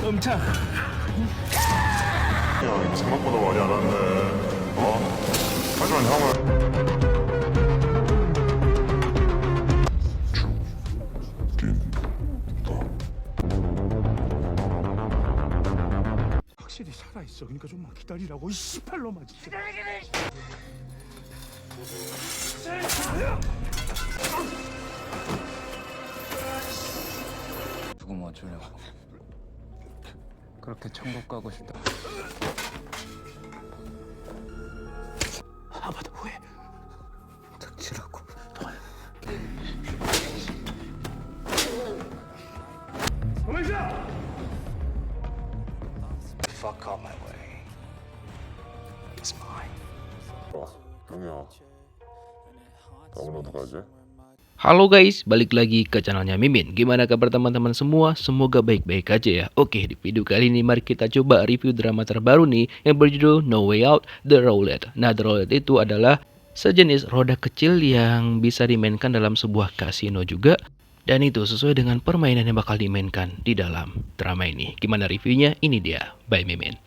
음차. 야, 생각보다 많이 안 왔네. 하지만 형은 죽인다. 확실히 살아있어. 그러니까 좀만 기다리라고 이 씨팔로만 진짜. 누구 뭐 어쩌려고 그렇게 천국 가고 싶다. 아 맞다 왜? 닥치라고. Fuck out my way. It's mine. 형이야. 다음으로 누가 하지? Halo guys, balik lagi ke channelnya Mimin. Gimana kabar teman-teman semua? Semoga baik-baik aja ya. Oke, di video kali ini mari kita coba review drama terbaru nih yang berjudul No Way Out, The Roulette. Nah, The Roulette itu adalah sejenis roda kecil yang bisa dimainkan dalam sebuah kasino juga. Dan itu sesuai dengan permainan yang bakal dimainkan di dalam drama ini. Gimana reviewnya? Ini dia, by Mimin.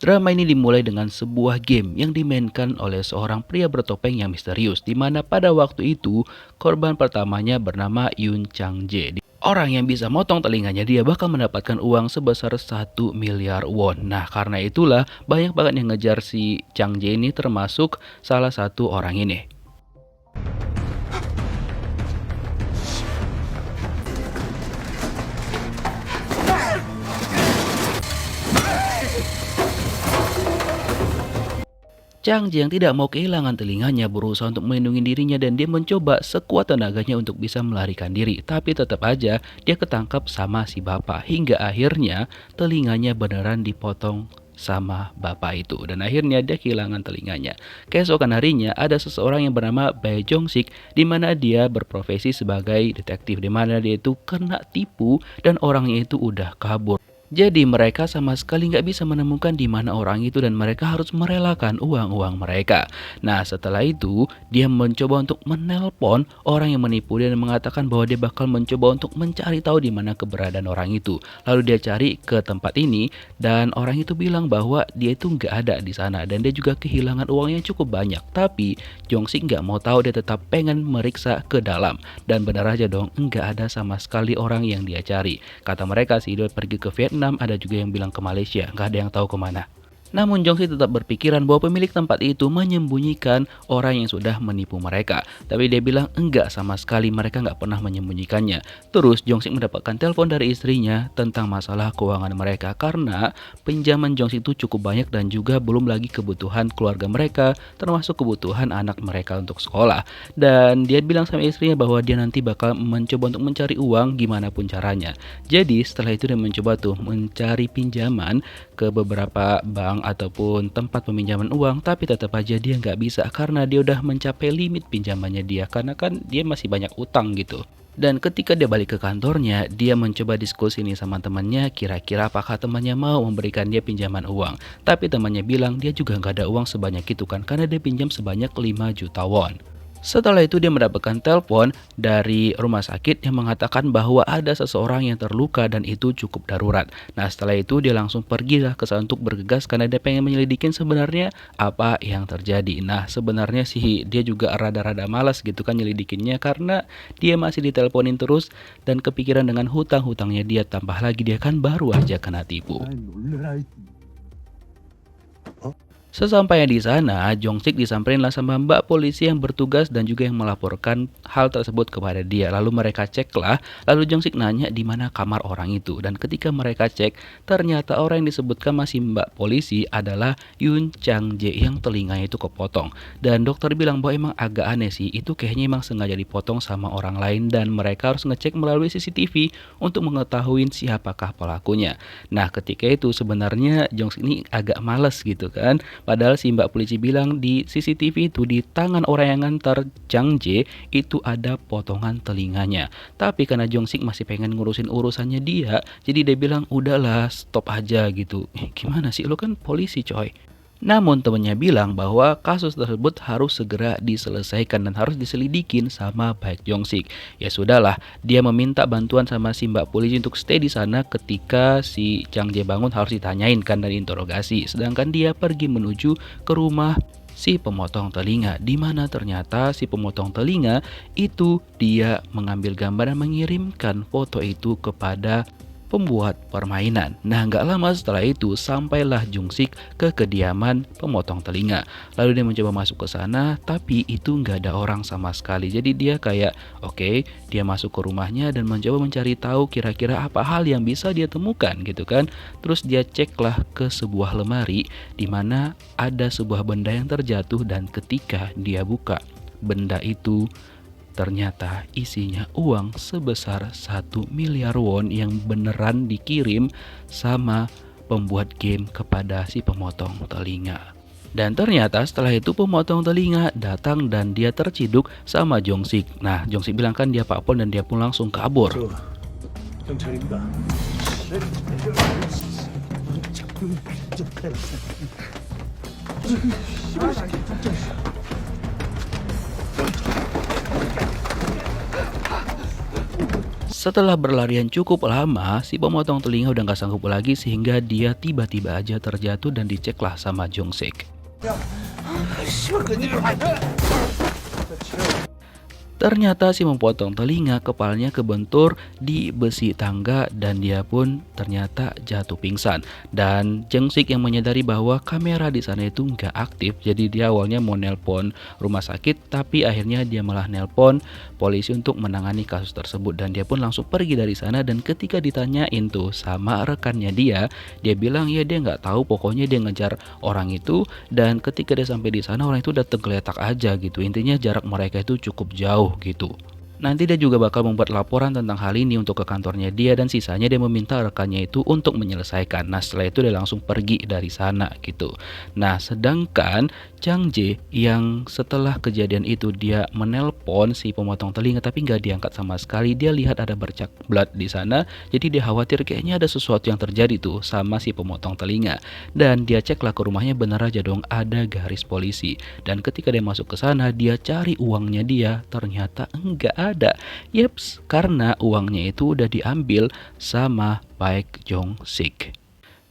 Drama ini dimulai dengan sebuah game yang dimainkan oleh seorang pria bertopeng yang misterius, di mana pada waktu itu korban pertamanya bernama Yoon Chang Jae. Orang yang bisa motong telinganya dia bakal mendapatkan uang sebesar 1 miliar won. Nah, karena itulah banyak banget yang ngejar si Chang Jae ini, termasuk salah satu orang ini. Chang Jae yang tidak mau kehilangan telinganya berusaha untuk melindungi dirinya dan dia mencoba sekuat tenaganya untuk bisa melarikan diri. Tapi tetap aja dia ketangkap sama si bapak hingga akhirnya telinganya beneran dipotong sama bapak itu. Dan akhirnya dia kehilangan telinganya. Keesokan harinya ada seseorang yang bernama Bae Jong Sik di mana dia berprofesi sebagai detektif, di mana dia itu kena tipu dan orangnya itu udah kabur. Jadi mereka sama sekali nggak bisa menemukan di mana orang itu dan mereka harus merelakan uang-uang mereka. Nah, setelah itu dia mencoba untuk menelpon orang yang menipu dia dan mengatakan bahwa dia bakal mencoba untuk mencari tahu di mana keberadaan orang itu. Lalu dia cari ke tempat ini dan orang itu bilang bahwa dia itu nggak ada di sana dan dia juga kehilangan uangnya cukup banyak. Tapi Jong Sik nggak mau tahu, dia tetap pengen meriksa ke dalam dan benar aja dong, nggak ada sama sekali orang yang dia cari. Kata mereka sih dia pergi ke Vietnam, ada juga yang bilang ke Malaysia, nggak ada yang tahu kemana. Namun Jong Sik tetap berpikiran bahwa pemilik tempat itu menyembunyikan orang yang sudah menipu mereka. Tapi dia bilang enggak, sama sekali mereka nggak pernah menyembunyikannya. Terus Jong Sik mendapatkan telepon dari istrinya tentang masalah keuangan mereka karena pinjaman Jong Sik itu cukup banyak dan juga belum lagi kebutuhan keluarga mereka, termasuk kebutuhan anak mereka untuk sekolah. Dan dia bilang sama istrinya bahwa dia nanti bakal mencoba untuk mencari uang gimana pun caranya. Jadi setelah itu dia mencoba tuh mencari pinjaman ke beberapa bank ataupun tempat peminjaman uang, tapi tetap aja dia nggak bisa karena dia udah mencapai limit pinjamannya dia, karena kan dia masih banyak utang gitu. Dan ketika dia balik ke kantornya, dia mencoba diskusi nih sama temannya, kira-kira apakah temannya mau memberikan dia pinjaman uang. Tapi temannya bilang dia juga nggak ada uang sebanyak itu kan, karena dia pinjam sebanyak 5 juta won. Setelah itu dia mendapatkan telepon dari rumah sakit yang mengatakan bahwa ada seseorang yang terluka dan itu cukup darurat. Nah, setelah itu dia langsung pergi lah ke sana untuk bergegas karena dia pengen menyelidikin sebenarnya apa yang terjadi. Nah, sebenarnya sih dia juga rada-rada malas gitu kan nyelidikinnya karena dia masih diteleponin terus dan kepikiran dengan hutang-hutangnya dia, tambah lagi dia kan baru aja kena tipu. 아 놀래라. Sesampainya di sana, Jong Sik disamperin lah sama mbak polisi yang bertugas dan juga yang melaporkan hal tersebut kepada dia. Lalu mereka cek lah, lalu Jong Sik nanya di mana kamar orang itu. Dan ketika mereka cek, ternyata orang yang disebutkan masih mbak polisi adalah Yoon Chang Jae yang telinganya itu kepotong. Dan dokter bilang bahwa emang agak aneh sih, itu kayaknya emang sengaja dipotong sama orang lain dan mereka harus ngecek melalui CCTV untuk mengetahui siapakah pelakunya. Nah, ketika itu sebenarnya Jong Sik ini agak males gitu kan. Padahal si mbak polisi bilang di CCTV itu di tangan orang yang ngantar Chang Jae itu ada potongan telinganya. Tapi karena Jong Sik masih pengen ngurusin urusannya dia, jadi dia bilang udahlah stop aja gitu. Gimana sih, lo kan polisi coy. Namun temannya bilang bahwa kasus tersebut harus segera diselesaikan dan harus diselidikin sama Baek Jong-sik. Ya sudahlah, dia meminta bantuan sama si mbak polisi untuk stay di sana ketika si Chang Jae bangun harus ditanyain kan dan interogasi. Sedangkan dia pergi menuju ke rumah si pemotong telinga, di mana ternyata si pemotong telinga itu dia mengambil gambar dan mengirimkan foto itu kepada pembuat permainan. Nah, nggak lama setelah itu sampailah Jung-sik ke kediaman pemotong telinga. Lalu dia mencoba masuk ke sana, tapi itu nggak ada orang sama sekali. Jadi dia kayak, oke, dia masuk ke rumahnya dan mencoba mencari tahu kira-kira apa hal yang bisa dia temukan gitu kan. Terus dia ceklah ke sebuah lemari di mana ada sebuah benda yang terjatuh dan ketika dia buka benda itu ternyata isinya uang sebesar 1 miliar won yang beneran dikirim sama pembuat game kepada si pemotong telinga. Dan ternyata setelah itu pemotong telinga datang dan dia terciduk sama Jong-sik. Nah, Jong-sik bilang kan dia pakpol dan dia pun langsung kabur. 경찰입니다. 자꾸 좀 패라. Setelah berlarian cukup lama, si pemotong telinga udah gak sanggup lagi sehingga dia tiba-tiba aja terjatuh dan diceklah sama Jong-sik. Ternyata si memotong telinga kepalanya kebentur di besi tangga dan dia pun ternyata jatuh pingsan. Dan Jong-sik yang menyadari bahwa kamera di sana itu nggak aktif, jadi dia awalnya mau nelpon rumah sakit, tapi akhirnya dia malah nelpon polisi untuk menangani kasus tersebut. Dan dia pun langsung pergi dari sana dan ketika ditanyain tuh sama rekannya dia bilang ya dia nggak tahu, pokoknya dia ngejar orang itu dan ketika dia sampai di sana orang itu udah tergeletak aja gitu. Intinya jarak mereka itu cukup jauh gitu. Nanti dia juga bakal membuat laporan tentang hal ini untuk ke kantornya dia dan sisanya dia meminta rekannya itu untuk menyelesaikan. Nah setelah itu dia langsung pergi dari sana gitu. Nah sedangkan Chang Jae yang setelah kejadian itu dia menelpon si pemotong telinga tapi nggak diangkat sama sekali. Dia lihat ada bercak blood di sana, jadi dia khawatir kayaknya ada sesuatu yang terjadi tuh sama si pemotong telinga. Dan dia ceklah ke rumahnya, benar aja dong ada garis polisi. Dan ketika dia masuk ke sana dia cari uangnya dia, ternyata enggak ada. Yeps, karena uangnya itu udah diambil sama Baek Jong-sik.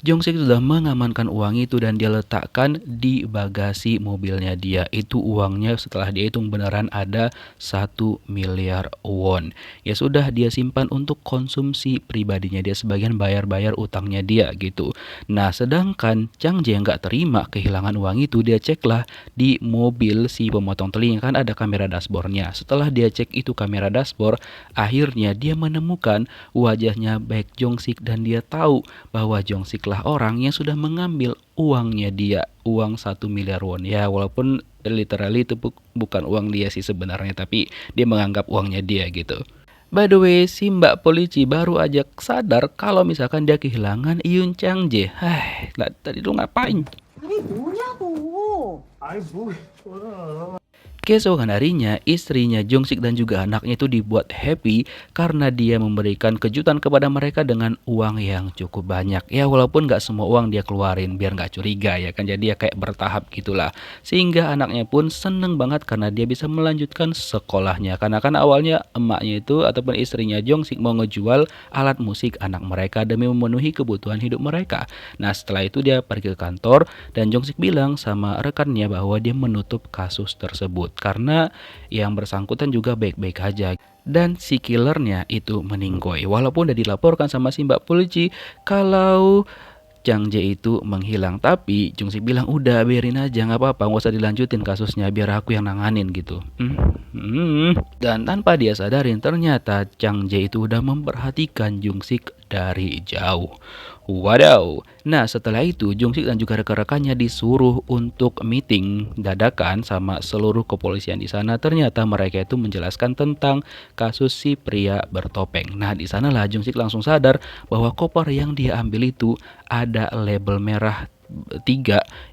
Jong-sik sudah mengamankan uang itu dan dia letakkan di bagasi mobilnya dia. Itu uangnya setelah dia hitung beneran ada 1 miliar won. Ya sudah dia simpan untuk konsumsi pribadinya dia, sebagian bayar-bayar utangnya dia gitu. Nah sedangkan Chang Jae nggak terima kehilangan uang itu, dia ceklah di mobil si pemotong telinga kan ada kamera dashboardnya. Setelah dia cek itu kamera dashboard, akhirnya dia menemukan wajahnya Baek Jong-sik dan dia tahu bahwa Jong-sik orang yang sudah mengambil uangnya dia, uang 1 miliar won. Ya walaupun literally itu bukan uang dia sih sebenarnya, tapi dia menganggap uangnya dia gitu. By the way, si mbak polisi baru aja sadar kalau misalkan dia kehilangan Yoon Chang Jae. Tadi lu ngapain? 이게 뭐냐고. 아이 뭐 좋아. Keesokan harinya, istrinya Jong-sik dan juga anaknya itu dibuat happy karena dia memberikan kejutan kepada mereka dengan uang yang cukup banyak. Ya walaupun gak semua uang dia keluarin biar gak curiga ya kan, jadi ya kayak bertahap gitulah. Sehingga anaknya pun seneng banget karena dia bisa melanjutkan sekolahnya. Karena kan awalnya emaknya itu ataupun istrinya Jong-sik mau ngejual alat musik anak mereka demi memenuhi kebutuhan hidup mereka. Nah setelah itu dia pergi ke kantor dan Jong-sik bilang sama rekannya bahwa dia menutup kasus tersebut karena yang bersangkutan juga baik-baik aja dan si killernya itu meninggoy. Walaupun udah dilaporkan sama si mbak polisi kalau Chang Jae itu menghilang, tapi Jong-sik bilang udah biarin aja nggak apa-apa, nggak usah dilanjutin kasusnya, biar aku yang nanganin gitu. Dan tanpa dia sadarin ternyata Chang Jae itu udah memperhatikan Jong-sik dari jauh. Wadaw. Nah setelah itu Jong-sik dan juga rekan-rekannya disuruh untuk meeting dadakan sama seluruh kepolisian di sana. Ternyata mereka itu menjelaskan tentang kasus si pria bertopeng. Nah di sanalah Jong-sik langsung sadar bahwa koper yang dia ambil itu ada label merah 3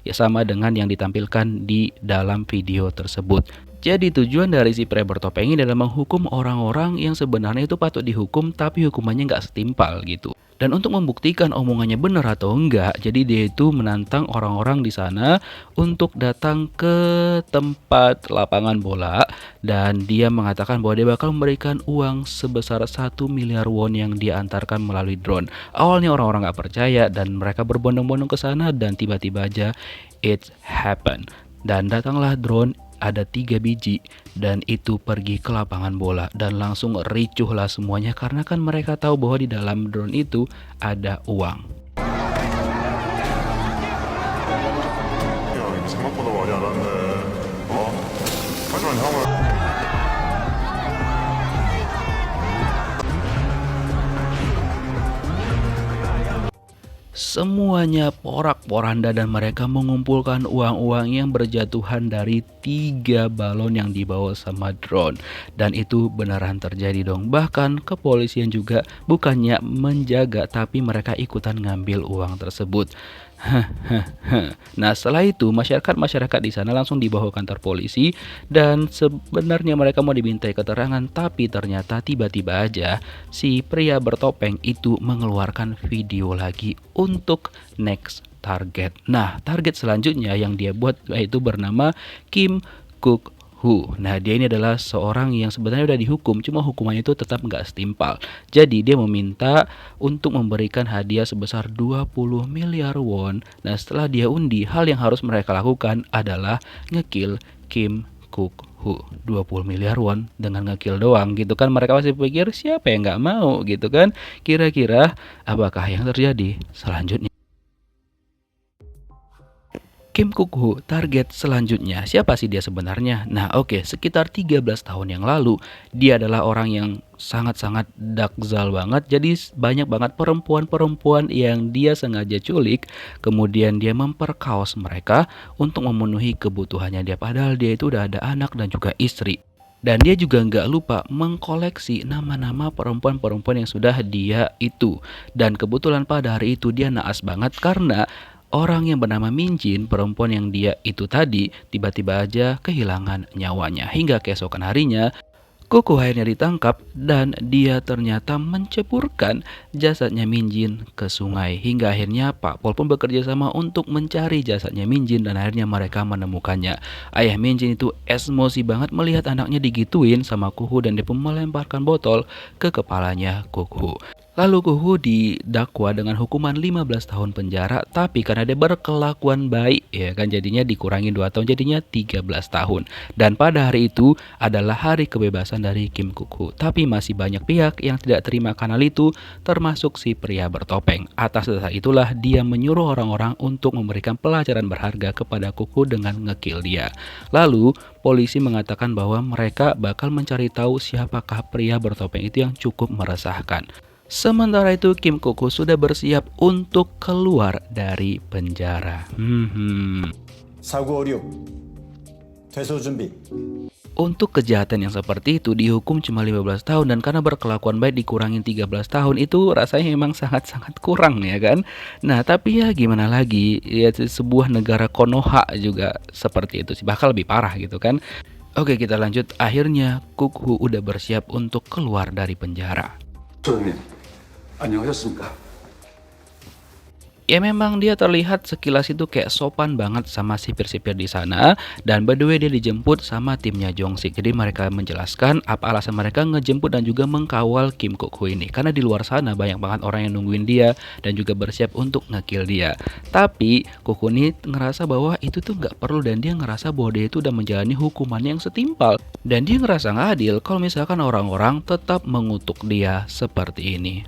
ya, sama dengan yang ditampilkan di dalam video tersebut. Jadi tujuan dari si pria bertopeng ini adalah menghukum orang-orang yang sebenarnya itu patut dihukum tapi hukumannya nggak setimpal gitu. Dan untuk membuktikan omongannya benar atau enggak, jadi dia itu menantang orang-orang di sana untuk datang ke tempat lapangan bola dan dia mengatakan bahwa dia bakal memberikan uang sebesar 1 miliar won yang dia antarkan melalui drone. Awalnya orang-orang gak percaya dan mereka berbondong-bondong ke sana dan tiba-tiba aja it happened. Dan datanglah drone, ada 3 biji dan itu pergi ke lapangan bola dan langsung ricuhlah semuanya karena kan mereka tahu bahwa di dalam drone itu ada uang. 야, 이거 생각보다 많이 안 왔네. 하지만 형은 Semuanya porak-poranda dan mereka mengumpulkan uang-uang yang berjatuhan dari 3 balon yang dibawa sama drone. Dan itu beneran terjadi dong. Bahkan kepolisian juga bukannya menjaga tapi mereka ikutan ngambil uang tersebut. Nah setelah itu masyarakat di sana langsung dibawa ke kantor polisi dan sebenarnya mereka mau dimintai keterangan tapi ternyata tiba-tiba aja si pria bertopeng itu mengeluarkan video lagi untuk next target. Nah target selanjutnya yang dia buat yaitu bernama Kim Kuk Hu. Nah dia ini adalah seorang yang sebenarnya udah dihukum, cuma hukumannya itu tetap nggak setimpal. Jadi dia meminta untuk memberikan hadiah sebesar 20 miliar won. Nah setelah dia undi, hal yang harus mereka lakukan adalah ngekill Kim Kuk Hu. 20 miliar won dengan ngekill doang gitu kan. Mereka pasti pikir siapa yang nggak mau gitu kan. Kira-kira apakah yang terjadi selanjutnya? Kim Kuk Hu target selanjutnya. Siapa sih dia sebenarnya? Nah oke, sekitar 13 tahun yang lalu dia adalah orang yang sangat-sangat dakzal banget. Jadi banyak banget perempuan-perempuan yang dia sengaja culik, kemudian dia memperkaos mereka untuk memenuhi kebutuhannya dia. Padahal dia itu udah ada anak dan juga istri. Dan dia juga nggak lupa mengkoleksi nama-nama perempuan-perempuan yang sudah dia itu. Dan kebetulan pada hari itu dia naas banget karena orang yang bernama Min Jin, perempuan yang dia itu tadi, tiba-tiba aja kehilangan nyawanya. Hingga keesokan harinya, Kuk Hu akhirnya ditangkap dan dia ternyata menceburkan jasadnya Min Jin ke sungai. Hingga akhirnya Pak Pol pun bekerja sama untuk mencari jasadnya Min Jin dan akhirnya mereka menemukannya. Ayah Min Jin itu emosi banget melihat anaknya digituin sama Kuk Hu dan dia pun melemparkan botol ke kepalanya Kuk Hu. Lalu Kuk Hu didakwa dengan hukuman 15 tahun penjara, tapi karena dia berkelakuan baik ya kan jadinya dikurangi 2 tahun jadinya 13 tahun. Dan pada hari itu adalah hari kebebasan dari Kim Kuk Hu. Tapi masih banyak pihak yang tidak terima kanal itu, termasuk si pria bertopeng. Atas dasar itulah dia menyuruh orang-orang untuk memberikan pelajaran berharga kepada Kuk Hu dengan ngekill dia. Lalu polisi mengatakan bahwa mereka bakal mencari tahu siapakah pria bertopeng itu yang cukup meresahkan. Sementara itu Kim Kuk Hu sudah bersiap untuk keluar dari penjara. 사고 어류 퇴소 준비. Untuk kejahatan yang seperti itu dihukum cuma 15 tahun dan karena berkelakuan baik dikurangin 13 tahun itu rasanya memang sangat-sangat kurang ya kan. Nah tapi ya gimana lagi, ya sebuah negara Konoha juga seperti itu sih, bahkan lebih parah gitu kan. Oke kita lanjut, akhirnya Kuk Hu udah bersiap untuk keluar dari penjara. 소장님, 안녕하셨습니까? Ya memang dia terlihat sekilas itu kayak sopan banget sama sipir-sipir di sana. Dan by the way dia dijemput sama timnya Jong-sik. Jadi mereka menjelaskan apa alasan mereka ngejemput dan juga mengkawal Kim Kuk Hu ini. Karena di luar sana banyak banget orang yang nungguin dia dan juga bersiap untuk ngekill dia. Tapi Kuk Hu ini ngerasa bahwa itu tuh nggak perlu dan dia ngerasa bahwa dia itu udah menjalani hukuman yang setimpal. Dan dia ngerasa nggak adil kalau misalkan orang-orang tetap mengutuk dia seperti ini.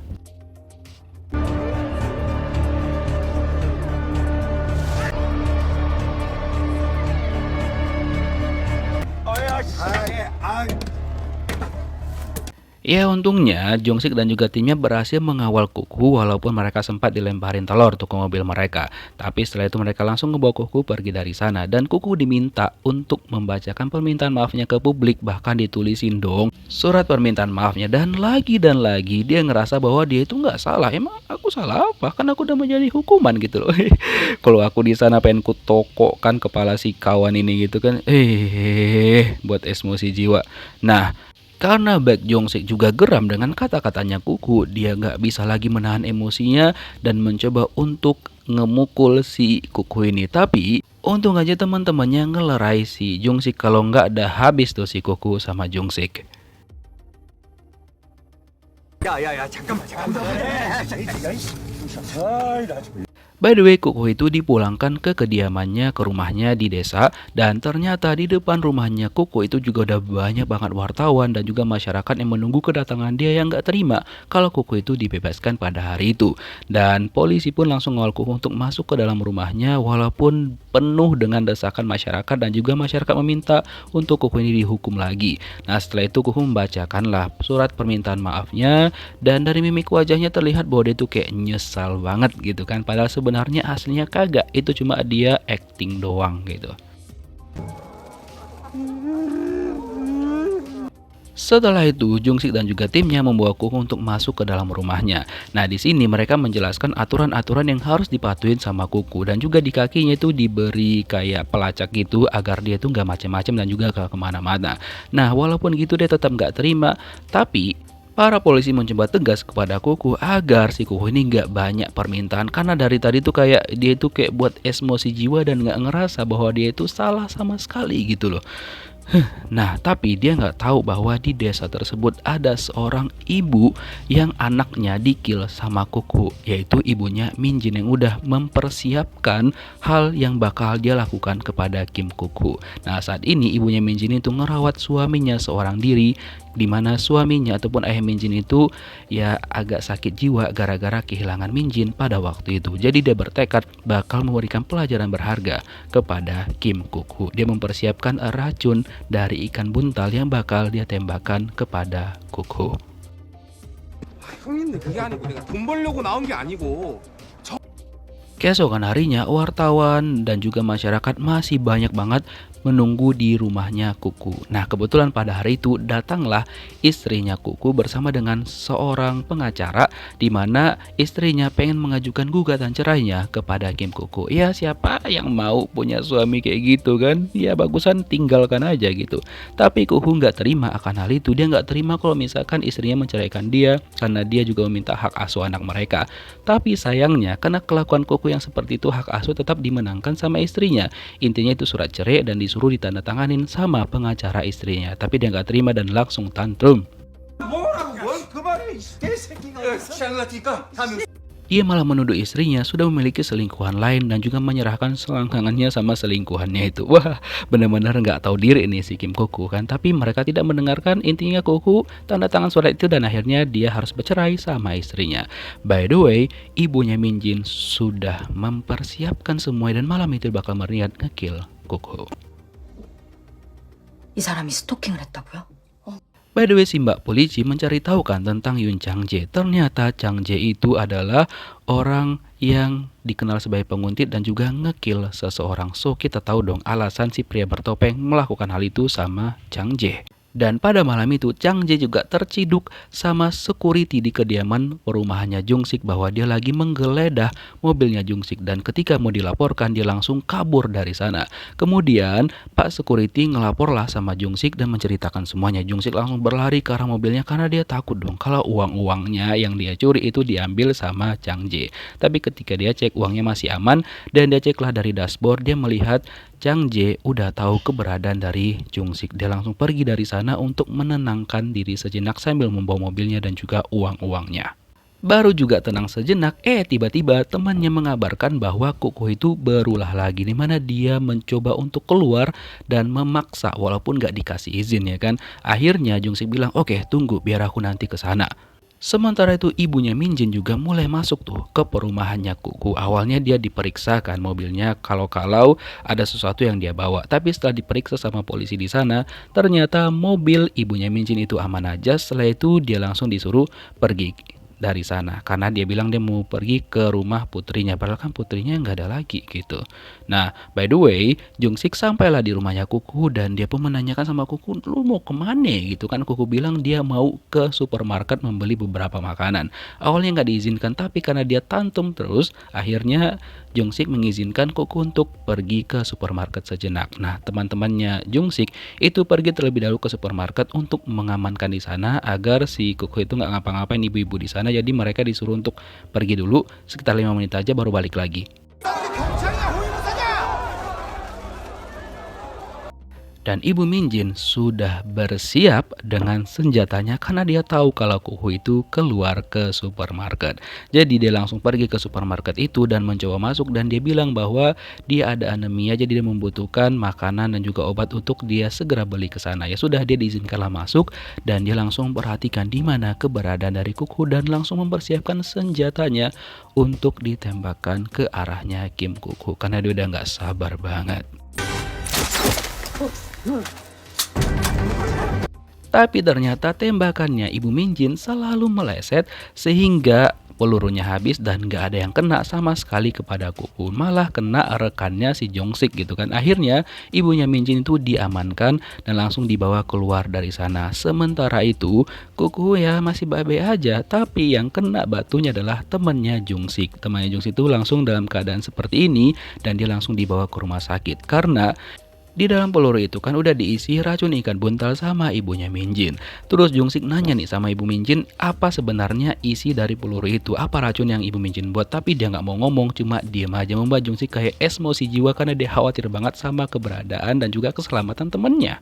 Ya untungnya Jong-sik dan juga timnya berhasil mengawal Kuk Hu walaupun mereka sempat dilemparin telur tuh ke mobil mereka. Tapi setelah itu mereka langsung ngebawa Kuk Hu pergi dari sana dan Kuk Hu diminta untuk membacakan permintaan maafnya ke publik, bahkan ditulisin dong surat permintaan maafnya. Dan lagi dia ngerasa bahwa dia itu nggak salah. Emang aku salah apa? Kan aku udah menjadi hukuman gitu loh. Kalau aku di sana pengen ku tokokkan kepala si kawan ini gitu kan. Buat emosi jiwa. Nah Karena Baek Jong-sik juga geram dengan kata-katanya Kuku, dia nggak bisa lagi menahan emosinya dan mencoba untuk ngemukul si Kuku ini. Tapi untung aja teman-temannya ngelerai si Jong-sik, kalau nggak udah habis tuh si Kuku sama Jong-sik. By the way, Kuku itu dipulangkan ke kediamannya, ke rumahnya di desa, dan ternyata di depan rumahnya Kuku itu juga udah banyak banget wartawan dan juga masyarakat yang menunggu kedatangan dia yang gak terima kalau Kuku itu dibebaskan pada hari itu. Dan polisi pun langsung ngawal Kuku untuk masuk ke dalam rumahnya walaupun penuh dengan desakan masyarakat dan juga masyarakat meminta untuk Kuku ini dihukum lagi. Nah, setelah itu Kuku membacakanlah surat permintaan maafnya dan dari mimik wajahnya terlihat bahwa dia tuh kayak nyesal banget gitu kan, padahal sebenarnya aslinya kagak, itu cuma dia acting doang gitu. Setelah itu, Jong-sik dan juga timnya membawa Kuku untuk masuk ke dalam rumahnya. Nah, di sini mereka menjelaskan aturan-aturan yang harus dipatuhin sama Kuku, dan juga di kakinya itu diberi kayak pelacak gitu agar dia tuh nggak macem-macem dan juga gak kemana-mana. Nah, walaupun gitu dia tetap nggak terima, tapi para polisi mencoba tegas kepada Kuku agar si Kuku ini nggak banyak permintaan, karena dari tadi tuh kayak dia itu kayak buat emosi jiwa dan nggak ngerasa bahwa dia itu salah sama sekali gitu loh. Nah, tapi dia nggak tahu bahwa di desa tersebut ada seorang ibu yang anaknya dikill sama Kuku, yaitu ibunya Minjin yang udah mempersiapkan hal yang bakal dia lakukan kepada Kim Kuku. Nah, saat ini ibunya Minjin itu ngerawat suaminya seorang diri, di mana suaminya ataupun ayah Minjin itu ya agak sakit jiwa gara-gara kehilangan Minjin pada waktu itu. Jadi dia bertekad bakal memberikan pelajaran berharga kepada Kim Kuku. Dia mempersiapkan racun dari ikan buntal yang bakal dia tembakkan kepada Kuku. 형님들 그게 아니고 내가 돈 벌려고 나온 게 아니고. Keesokan harinya, wartawan dan juga masyarakat masih banyak banget menunggu di rumahnya Kuku. Nah, kebetulan pada hari itu datanglah istrinya Kuku bersama dengan seorang pengacara, di mana istrinya pengen mengajukan gugatan cerainya kepada Kim Kuku. Ya, siapa yang mau punya suami kayak gitu kan? Ya, bagusan tinggalkan aja gitu. Tapi Kuku nggak terima akan hal itu. Dia nggak terima kalau misalkan istrinya menceraikan dia, karena dia juga meminta hak asuh anak mereka. Tapi sayangnya, karena kelakuan Kuku yang seperti itu, hak asuh tetap dimenangkan sama istrinya. Intinya itu surat cerai dan disuruh ditandatanganin sama pengacara istrinya. Tapi dia nggak terima dan langsung tantrum. Dia malah menuduh istrinya sudah memiliki selingkuhan lain dan juga menyerahkan selangkangannya sama selingkuhannya itu. Wah, benar-benar nggak tahu diri nih si Kim Kuku kan. Tapi mereka tidak mendengarkan. Intinya Kuku tanda tangan surat itu dan akhirnya dia harus bercerai sama istrinya. By the way, ibunya Minjin sudah mempersiapkan semuanya dan malam itu bakal berniat nge-kill Kuku. 이 사람이 스토킹을 했다고요? By the way, si mbak polisi mencari tahu kan tentang Yun Chang-jae. Ternyata Chang-jae itu adalah orang yang dikenal sebagai penguntit dan juga ngekill seseorang. So, kita tahu dong alasan si pria bertopeng melakukan hal itu sama Chang-jae. Dan pada malam itu, Chang-jae juga terciduk sama security di kediaman perumahannya Jong-sik bahwa dia lagi menggeledah mobilnya Jong-sik. Dan ketika mau dilaporkan, dia langsung kabur dari sana. Kemudian, Pak Security ngelaporlah sama Jong-sik dan menceritakan semuanya. Jong-sik langsung berlari ke arah mobilnya karena dia takut dong kalau uang-uangnya yang dia curi itu diambil sama Chang-jae. Tapi ketika dia cek uangnya masih aman dan dia ceklah dari dashboard, dia melihat Chang-jae udah tahu keberadaan dari Jong-sik. Dia langsung pergi dari sana untuk menenangkan diri sejenak sambil membawa mobilnya dan juga uang-uangnya. Baru juga tenang sejenak, tiba-tiba temannya mengabarkan bahwa Kuku itu berulah lagi, di mana dia mencoba untuk keluar dan memaksa walaupun gak dikasih izin ya kan. Akhirnya Jong-sik bilang, "Oke, tunggu biar aku nanti ke sana." Sementara itu ibunya Minjin juga mulai masuk tuh ke perumahannya Kuku. Awalnya dia diperiksa kan mobilnya kalau ada sesuatu yang dia bawa. Tapi setelah diperiksa sama polisi di sana, ternyata mobil ibunya Minjin itu aman aja. Setelah itu dia langsung disuruh pergi dari sana karena dia bilang dia mau pergi ke rumah putrinya, padahal kan putrinya nggak ada lagi gitu. Nah, by the way, Jungsik sampailah di rumahnya Kuku dan dia pun menanyakan sama Kuku, lu mau kemana gitu kan. Kuku bilang dia mau ke supermarket membeli beberapa makanan. Awalnya nggak diizinkan, tapi karena dia tantrum terus, akhirnya Jungsik mengizinkan Kuku untuk pergi ke supermarket sejenak. Nah, teman-temannya Jungsik itu pergi terlebih dahulu ke supermarket untuk mengamankan di sana agar si Kuku itu nggak ngapa-ngapain ibu-ibu di sana. Jadi mereka disuruh untuk pergi dulu sekitar 5 menit aja baru balik lagi. Dan Ibu Minjin sudah bersiap dengan senjatanya karena dia tahu kalau Kuku itu keluar ke supermarket. Jadi dia langsung pergi ke supermarket itu dan mencoba masuk, dan dia bilang bahwa dia ada anemia, jadi dia membutuhkan makanan dan juga obat untuk dia segera beli ke sana. Ya sudah, dia diizinkanlah masuk dan dia langsung perhatikan di mana keberadaan dari Kuku dan langsung mempersiapkan senjatanya untuk ditembakkan ke arahnya Kim Kuku karena dia udah nggak sabar banget. Tapi ternyata tembakannya Ibu Minjin selalu meleset sehingga pelurunya habis dan gak ada yang kena sama sekali kepada Kuku, malah kena rekannya si Jungsik gitu kan. Akhirnya ibunya Minjin itu diamankan dan langsung dibawa keluar dari sana. Sementara itu Kuku ya masih baik-baik aja, tapi yang kena batunya adalah temannya Jungsik. Temannya Jungsik itu langsung dalam keadaan seperti ini dan dia langsung dibawa ke rumah sakit karena di dalam peluru itu kan udah diisi racun ikan buntal sama ibunya Minjin. Terus Jungsik nanya nih sama Ibu Minjin, apa sebenarnya isi dari peluru itu? Apa racun yang Ibu Minjin buat? Tapi dia nggak mau ngomong, cuma diam aja, membuat Jungsik kayak emosi jiwa karena dia khawatir banget sama keberadaan dan juga keselamatan temennya.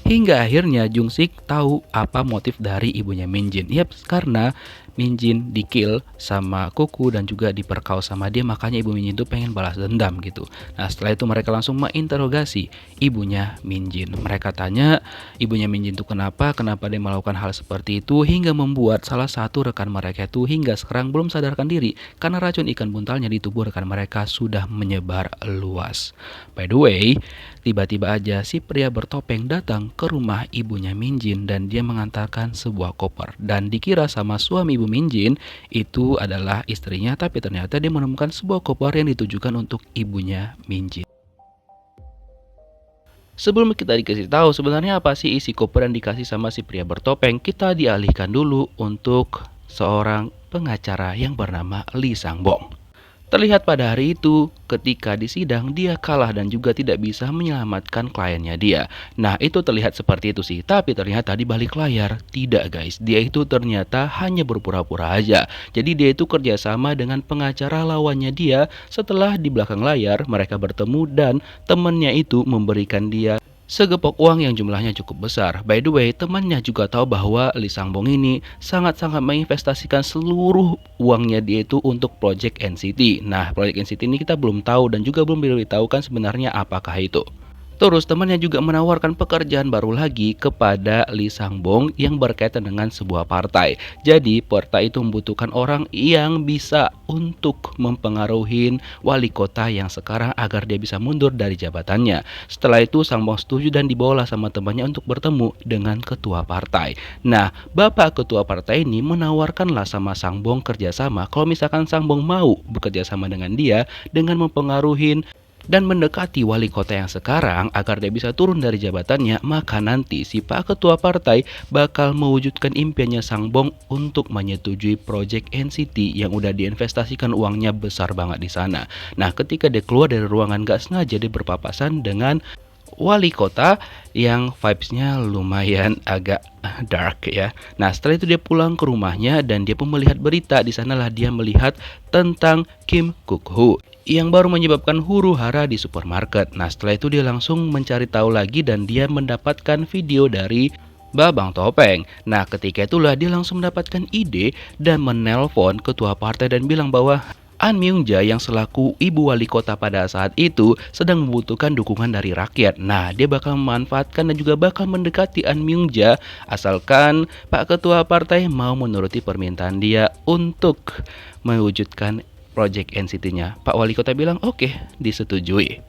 Hingga akhirnya Jungsik tahu apa motif dari ibunya Minjin. Yap, karena Minjin dikill sama Kuku dan juga diperkaos sama dia, makanya ibu Minjin tuh pengen balas dendam gitu. Nah, setelah itu mereka langsung menginterogasi ibunya Minjin. Mereka tanya ibunya Minjin tuh kenapa dia melakukan hal seperti itu hingga membuat salah satu rekan mereka itu hingga sekarang belum sadarkan diri karena racun ikan buntalnya di tubuh rekan mereka sudah menyebar luas. By the way, tiba-tiba aja si pria bertopeng datang ke rumah ibunya Minjin dan dia mengantarkan sebuah koper dan dikira sama suami Ibu Minjin itu adalah istrinya, tapi ternyata dia menemukan sebuah koper yang ditujukan untuk ibunya Minjin. Sebelum kita dikasih tahu sebenarnya apa sih isi koper yang dikasih sama si pria bertopeng, kita dialihkan dulu untuk seorang pengacara yang bernama Lee Sang-bong. Terlihat pada hari itu ketika di sidang dia kalah dan juga tidak bisa menyelamatkan kliennya dia. Nah, itu terlihat seperti itu sih, tapi ternyata di balik layar tidak guys. Dia itu ternyata hanya berpura-pura aja. Jadi dia itu kerjasama dengan pengacara lawannya dia. Setelah di belakang layar mereka bertemu dan temannya itu memberikan dia segepok uang yang jumlahnya cukup besar. By the way, temannya juga tahu bahwa Lee Sang-bong ini sangat-sangat menginvestasikan seluruh uangnya dia itu untuk Project NCT. Nah, Project NCT ini kita belum tahu dan juga belum diberitahukan sebenarnya apakah itu. Terus temannya juga menawarkan pekerjaan baru lagi kepada Lee Sang-bong yang berkaitan dengan sebuah partai. Jadi partai itu membutuhkan orang yang bisa untuk mempengaruhi wali kota yang sekarang agar dia bisa mundur dari jabatannya. Setelah itu Sang-bong setuju dan dibawalah sama temannya untuk bertemu dengan ketua partai. Nah, bapak ketua partai ini menawarkanlah sama Sang-bong kerjasama kalau misalkan Sang-bong mau bekerja sama dengan dia dengan mempengaruhi dan mendekati wali kota yang sekarang agar dia bisa turun dari jabatannya, maka nanti si Pak Ketua Partai bakal mewujudkan impiannya Sang-bong untuk menyetujui Project NCT yang udah diinvestasikan uangnya besar banget di sana. Nah, ketika dia keluar dari ruangan gak sengaja dia berpapasan dengan wali kota yang vibes-nya lumayan agak dark ya. Nah, setelah itu dia pulang ke rumahnya dan dia pun melihat berita. Di sanalah dia melihat tentang Kim Kuk-hu yang baru menyebabkan huru-hara di supermarket. Nah, setelah itu dia langsung mencari tahu lagi dan dia mendapatkan video dari Babang Topeng. Nah, ketika itulah dia langsung mendapatkan ide dan menelpon ketua partai dan bilang bahwa An Myung-ja yang selaku ibu wali kota pada saat itu sedang membutuhkan dukungan dari rakyat. Nah, dia bakal memanfaatkan dan juga bakal mendekati An Myung-ja asalkan Pak Ketua Partai mau menuruti permintaan dia untuk mewujudkan Project NCT-nya. Pak Wali Kota bilang oke, disetujui.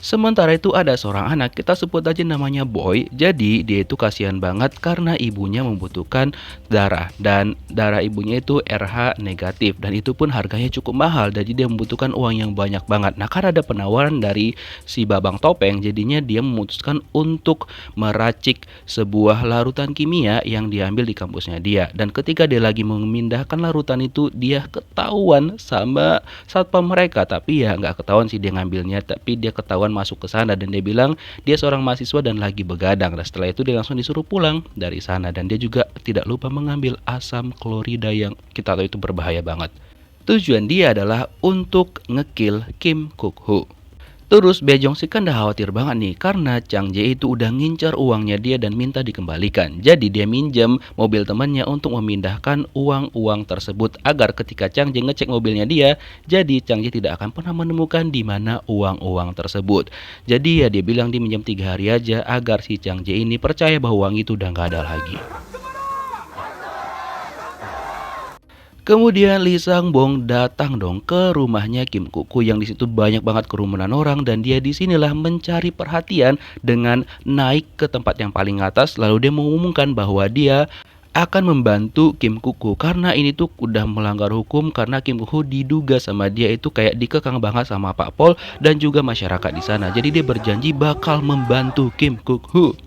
Sementara itu ada seorang anak, kita sebut aja namanya Boy. Jadi dia itu kasihan banget karena ibunya membutuhkan darah, dan darah ibunya itu RH negatif, dan itu pun harganya cukup mahal. Jadi dia membutuhkan uang yang banyak banget. Nah, karena ada penawaran dari si Babang Topeng, jadinya dia memutuskan untuk meracik sebuah larutan kimia yang diambil di kampusnya dia. Dan ketika dia lagi memindahkan larutan itu, dia ketahuan sama satpam mereka. Tapi ya nggak ketahuan sih dia ngambilnya, tapi dia ketahuan masuk ke sana, dan dia bilang dia seorang mahasiswa dan lagi begadang. Dan setelah itu dia langsung disuruh pulang dari sana, dan dia juga tidak lupa mengambil asam klorida yang kita tahu itu berbahaya banget. Tujuan dia adalah untuk ngekill Kim Kuk-Hu. Terus Bae Jong-sik kan udah khawatir banget nih karena Chang Jae itu udah ngincar uangnya dia dan minta dikembalikan. Jadi dia minjem mobil temannya untuk memindahkan uang-uang tersebut agar ketika Chang Jae ngecek mobilnya dia, jadi Chang Jae tidak akan pernah menemukan di mana uang-uang tersebut. Jadi ya dia bilang dia minjem 3 hari aja agar si Chang Jae ini percaya bahwa uang itu udah nggak ada lagi. Kemudian Lee Sang-bong datang dong ke rumahnya Kim Kuk-Hu yang disitu banyak banget kerumunan orang, dan dia disinilah mencari perhatian dengan naik ke tempat yang paling atas, lalu dia mengumumkan bahwa dia akan membantu Kim Kuk-Hu karena ini tuh udah melanggar hukum, karena Kim Kuk-Hu diduga sama dia itu kayak dikekang banget sama Pak Pol dan juga masyarakat di sana. Jadi dia berjanji bakal membantu Kim Kuk-Hu.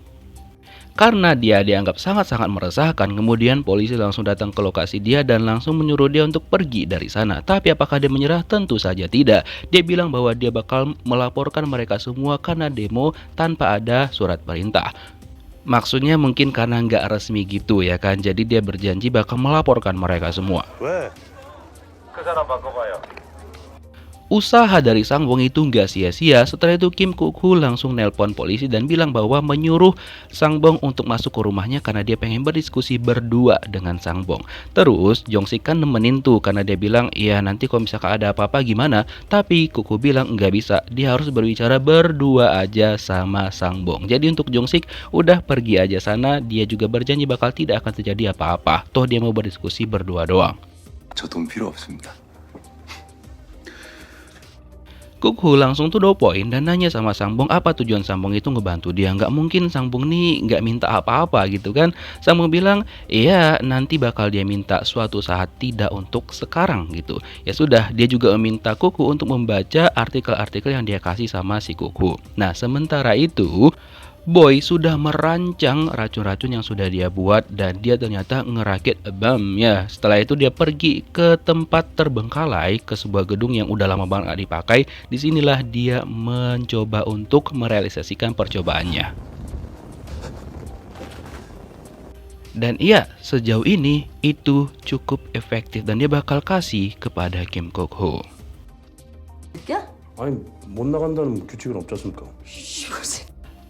Karena dia dianggap sangat-sangat meresahkan, kemudian polisi langsung datang ke lokasi dia dan langsung menyuruh dia untuk pergi dari sana. Tapi apakah dia menyerah? Tentu saja tidak. Dia bilang bahwa dia bakal melaporkan mereka semua karena demo tanpa ada surat perintah. Maksudnya mungkin karena nggak resmi gitu ya kan. Jadi dia berjanji bakal melaporkan mereka semua. Usaha dari Sang-bong itu nggak sia-sia. Setelah itu Kim Kuk-Hu langsung nelpon polisi dan bilang bahwa menyuruh Sang-bong untuk masuk ke rumahnya karena dia pengen berdiskusi berdua dengan Sang-bong. Terus Jong-sik kan nemenin tuh karena dia bilang ya nanti kalau misalkan ada apa-apa gimana. Tapi Kuk-Hu bilang nggak bisa, dia harus berbicara berdua aja sama Sang-bong. Jadi untuk Jong-sik udah pergi aja sana, dia juga berjanji bakal tidak akan terjadi apa-apa. Toh dia mau berdiskusi berdua doang. 저 돈 필요 없습니다. Kuk-Hu langsung tuh poin dan nanya sama Sang-bong apa tujuan Sang-bong itu ngebantu dia. Nggak mungkin Sang-bong nih nggak minta apa-apa gitu kan. Sang-bong bilang iya nanti bakal dia minta suatu saat, tidak untuk sekarang gitu. Ya sudah, dia juga meminta Kuk-Hu untuk membaca artikel-artikel yang dia kasih sama si Kuk-Hu. Nah sementara itu Boy sudah merancang racun-racun yang sudah dia buat dan dia ternyata ngerakit bom ya. Setelah itu dia pergi ke tempat terbengkalai, ke sebuah gedung yang udah lama banget gak dipakai. Disinilah dia mencoba untuk merealisasikan percobaannya. Dan iya, sejauh ini itu cukup efektif dan dia bakal kasih kepada Kim Kuk-Hu. 느껴? 아니 못 나간다는 규칙은 없지 않습니까?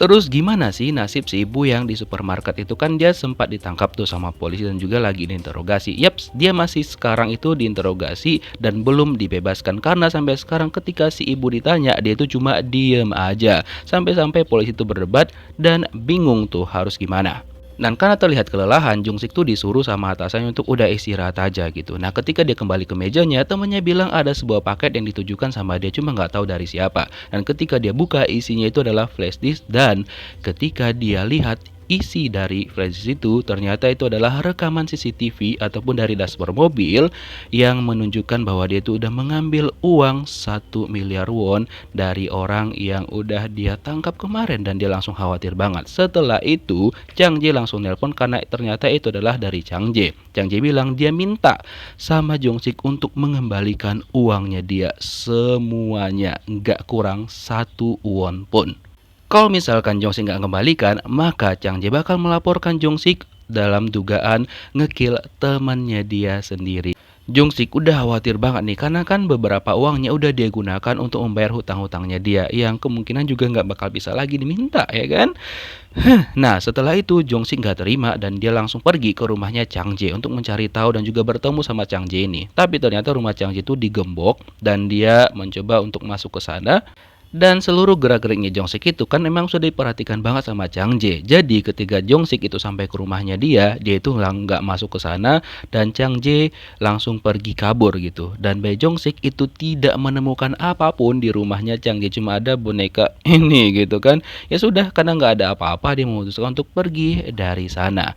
Terus gimana sih nasib si ibu yang di supermarket itu? Kan dia sempat ditangkap tuh sama polisi dan juga lagi diinterogasi. Yaps, dia masih sekarang itu diinterogasi dan belum dibebaskan. Karena sampai sekarang ketika si ibu ditanya, dia itu cuma diem aja. Sampai-sampai polisi itu berdebat dan bingung tuh harus gimana. Dan karena terlihat kelelahan, Jong-sik tuh disuruh sama atasannya untuk udah istirahat aja gitu. Nah ketika dia kembali ke mejanya, temannya bilang ada sebuah paket yang ditujukan sama dia, cuma nggak tahu dari siapa. Dan ketika dia buka, isinya itu adalah flash disk, dan ketika dia lihat isi dari flash disk itu ternyata itu adalah rekaman CCTV ataupun dari dashboard mobil yang menunjukkan bahwa dia itu udah mengambil uang 1 miliar won dari orang yang udah dia tangkap kemarin, dan dia langsung khawatir banget. Setelah itu Chang Jae langsung nelpon karena ternyata itu adalah dari Chang Jae. Chang Jae bilang dia minta sama Jong-sik untuk mengembalikan uangnya dia semuanya, nggak kurang 1 won pun. Kalau misalkan Jong-sik nggak kembalikan, maka Chang Jae bakal melaporkan Jong-sik dalam dugaan ngekill temannya dia sendiri. Jong-sik udah khawatir banget nih karena kan beberapa uangnya udah dia gunakan untuk membayar hutang-hutangnya dia yang kemungkinan juga nggak bakal bisa lagi diminta ya kan. Nah setelah itu Jong-sik nggak terima dan dia langsung pergi ke rumahnya Chang Jae untuk mencari tahu dan juga bertemu sama Chang Jae ini. Tapi ternyata rumah Chang Jae itu digembok dan dia mencoba untuk masuk ke sana. Dan seluruh gerak-geriknya Jong-sik itu kan memang sudah diperhatikan banget sama Chang Jae. Jadi ketika Jong-sik itu sampai ke rumahnya dia itu nggak masuk ke sana dan Chang Jae langsung pergi kabur gitu. Dan Bae Jong-sik itu tidak menemukan apapun di rumahnya Chang Jae, cuma ada boneka ini gitu kan. Ya sudah, karena nggak ada apa-apa dia memutuskan untuk pergi dari sana.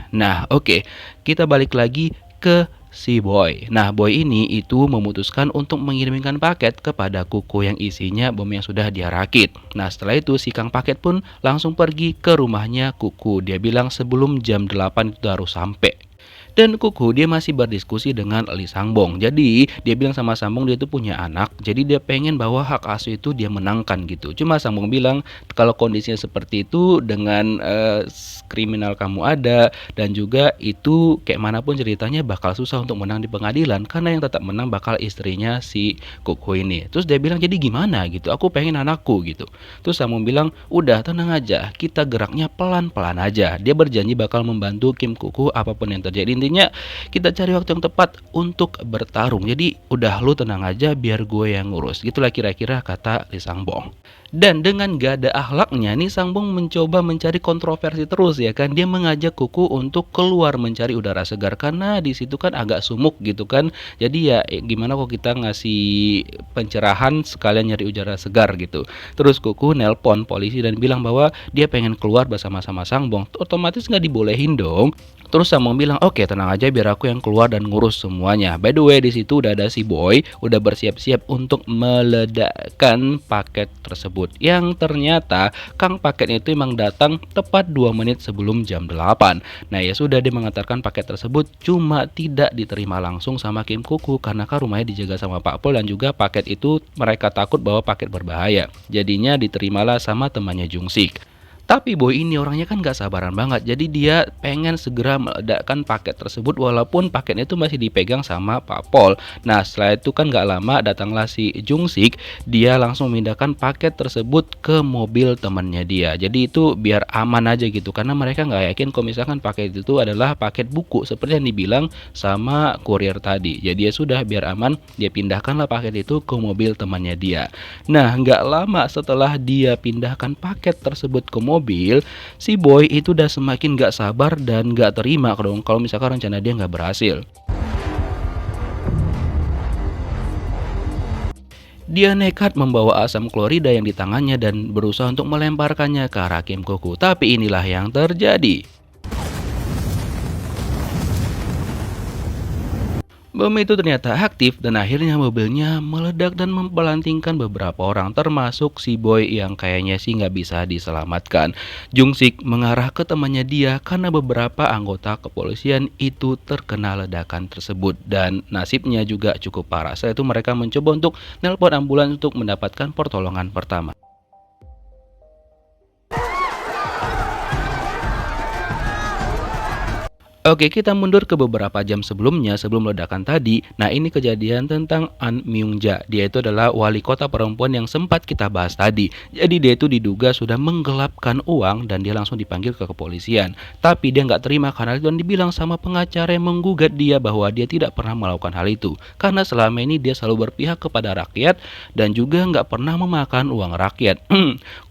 Nah, oke. Kita balik lagi ke si Boy. Nah, Boy ini itu memutuskan untuk mengirimkan paket kepada Kuku yang isinya bom yang sudah dia rakit. Nah, setelah itu si Kang Paket pun langsung pergi ke rumahnya Kuku. Dia bilang sebelum jam 8 itu harus sampai. Dan Kuku dia masih berdiskusi dengan Lee Sang-bong. Jadi dia bilang sama Sang-bong dia itu punya anak, jadi dia pengen bahwa hak asuh itu dia menangkan gitu. Cuma Sang-bong bilang kalau kondisinya seperti itu dengan kriminal kamu ada dan juga itu kayak manapun ceritanya bakal susah untuk menang di pengadilan karena yang tetap menang bakal istrinya si Kuku ini. Terus dia bilang jadi gimana gitu, aku pengen anakku gitu. Terus Sang-bong bilang udah tenang aja, kita geraknya pelan-pelan aja. Dia berjanji bakal membantu Kim Kuku apapun yang terjadi. Intinya kita cari waktu yang tepat untuk bertarung. Jadi udah lu tenang aja biar gue yang ngurus. Gitulah kira-kira kata Lee Sang-bong. Dan dengan gak ada akhlaknya nih Sang-bong mencoba mencari kontroversi terus ya kan. Dia mengajak Kuku untuk keluar mencari udara segar karena di situ kan agak sumuk gitu kan. Jadi ya gimana kok kita ngasih pencerahan sekalian nyari udara segar gitu. Terus Kuku nelpon polisi dan bilang bahwa dia pengen keluar bersama-sama Sang-bong. Otomatis nggak dibolehin dong. Terus Sang-bong bilang, oke tenang aja biar aku yang keluar dan ngurus semuanya. By the way di situ udah ada si Boy, udah bersiap-siap untuk meledakkan paket tersebut. Yang ternyata Kang Paket itu emang datang tepat 2 menit sebelum jam 8. Nah ya sudah dia mengantarkan paket tersebut, cuma tidak diterima langsung sama Kim Kuku karena kan rumahnya dijaga sama Pak Pol dan juga paket itu mereka takut bahwa paket berbahaya. Jadinya diterimalah sama temannya Jung-sik. Tapi Boy ini orangnya kan gak sabaran banget. Jadi dia pengen segera meledakkan paket tersebut walaupun paketnya itu masih dipegang sama Pak Pol. Nah setelah itu kan gak lama datanglah si Jung-sik. Dia langsung memindahkan paket tersebut ke mobil temannya dia. Jadi itu biar aman aja gitu. Karena mereka gak yakin kalau misalkan paket itu adalah paket buku seperti yang dibilang sama kurir tadi. Jadi ya sudah biar aman dia pindahkanlah paket itu ke mobil temannya dia. Nah gak lama setelah dia pindahkan paket tersebut ke mobil, si Boy itu udah semakin gak sabar dan gak terima dong kalau misalkan rencana dia gak berhasil. Dia nekat membawa asam klorida yang di tangannya dan berusaha untuk melemparkannya ke arah Kim Kuku. Tapi inilah yang terjadi. Bom itu ternyata aktif dan akhirnya mobilnya meledak dan mempelantingkan beberapa orang termasuk si Boy yang kayaknya sih nggak bisa diselamatkan. Jung-sik mengarah ke temannya dia karena beberapa anggota kepolisian itu terkena ledakan tersebut dan nasibnya juga cukup parah. Setelah itu mereka mencoba untuk nelpon ambulans untuk mendapatkan pertolongan pertama. Oke, kita mundur ke beberapa jam sebelumnya, sebelum ledakan tadi. Nah, ini kejadian tentang An Myung-ja. Dia itu adalah wali kota perempuan yang sempat kita bahas tadi. Jadi dia itu diduga sudah menggelapkan uang dan dia langsung dipanggil ke kepolisian. Tapi dia nggak terima karena itu dan dibilang sama pengacara yang menggugat dia bahwa dia tidak pernah melakukan hal itu. Karena selama ini dia selalu berpihak kepada rakyat dan juga nggak pernah memakan uang rakyat.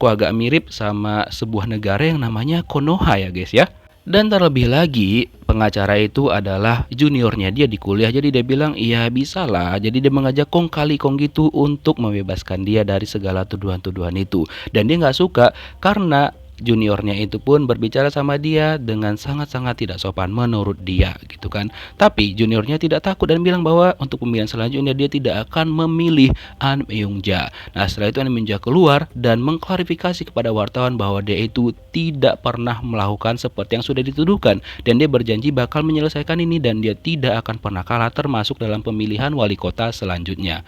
Kok agak mirip sama sebuah negara yang namanya Konoha ya guys ya. Dan terlebih lagi pengacara itu adalah juniornya dia di kuliah. Jadi dia bilang iya bisa lah. Jadi dia mengajak kong kali kong gitu untuk membebaskan dia dari segala tuduhan-tuduhan itu. Dan dia nggak suka karena juniornya itu pun berbicara sama dia dengan sangat-sangat tidak sopan menurut dia gitu kan. Tapi juniornya tidak takut dan bilang bahwa untuk pemilihan selanjutnya dia tidak akan memilih An Myung-ja. Nah setelah itu An Myung-ja keluar dan mengklarifikasi kepada wartawan bahwa dia itu tidak pernah melakukan seperti yang sudah dituduhkan dan dia berjanji bakal menyelesaikan ini dan dia tidak akan pernah kalah termasuk dalam pemilihan wali kota selanjutnya.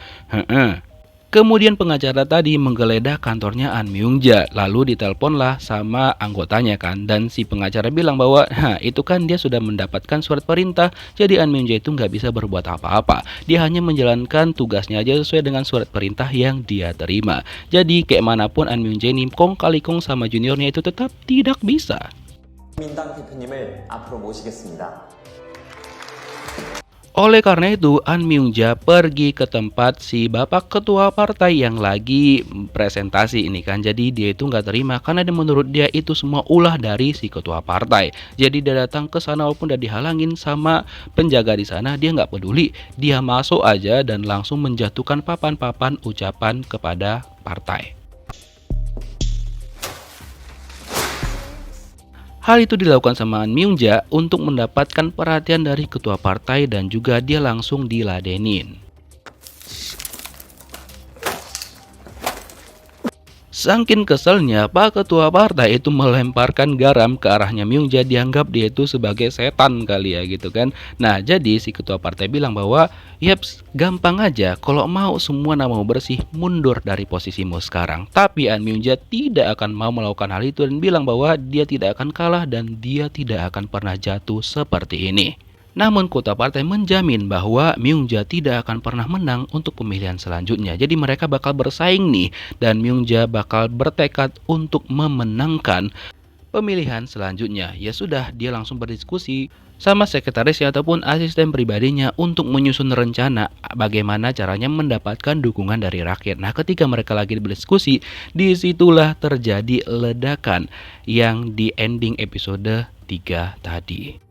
Kemudian pengacara tadi menggeledah kantornya An Myung-ja, lalu diteleponlah sama anggotanya kan, dan si pengacara bilang bahwa itu kan dia sudah mendapatkan surat perintah, jadi An Myung-ja itu nggak bisa berbuat apa-apa, dia hanya menjalankan tugasnya aja sesuai dengan surat perintah yang dia terima. Jadi kayak manapun An Myung-ja ini kong kali kong sama juniornya itu tetap tidak bisa. 민당 대표님을 앞으로 모시겠습니다. Oleh karena itu, An Myung-ja pergi ke tempat si bapak ketua partai yang lagi presentasi ini kan. Jadi dia itu nggak terima karena menurut dia itu semua ulah dari si ketua partai. Jadi dia datang ke sana walaupun udah dihalangin sama penjaga di sana, dia nggak peduli. Dia masuk aja dan langsung menjatuhkan papan-papan ucapan kepada partai. Hal itu dilakukan sama An Myung-ja untuk mendapatkan perhatian dari ketua partai dan juga dia langsung diladenin. Saking keselnya, Pak Ketua Partai itu melemparkan garam ke arahnya Myung-ja, dianggap dia itu sebagai setan kali ya gitu kan. Nah jadi si Ketua Partai bilang bahwa yaps, gampang aja, kalau mau semua namamu bersih, mundur dari posisimu sekarang. Tapi An Myung-ja tidak akan mau melakukan hal itu dan bilang bahwa dia tidak akan kalah dan dia tidak akan pernah jatuh seperti ini. Namun Ketua Partai menjamin bahwa Myung-ja tidak akan pernah menang untuk pemilihan selanjutnya. Jadi mereka bakal bersaing nih dan Myung-ja bakal bertekad untuk memenangkan pemilihan selanjutnya. Ya sudah, dia langsung berdiskusi sama sekretarisnya ataupun asisten pribadinya untuk menyusun rencana bagaimana caranya mendapatkan dukungan dari rakyat. Nah, ketika mereka lagi berdiskusi, disitulah terjadi ledakan yang di ending episode 3 tadi.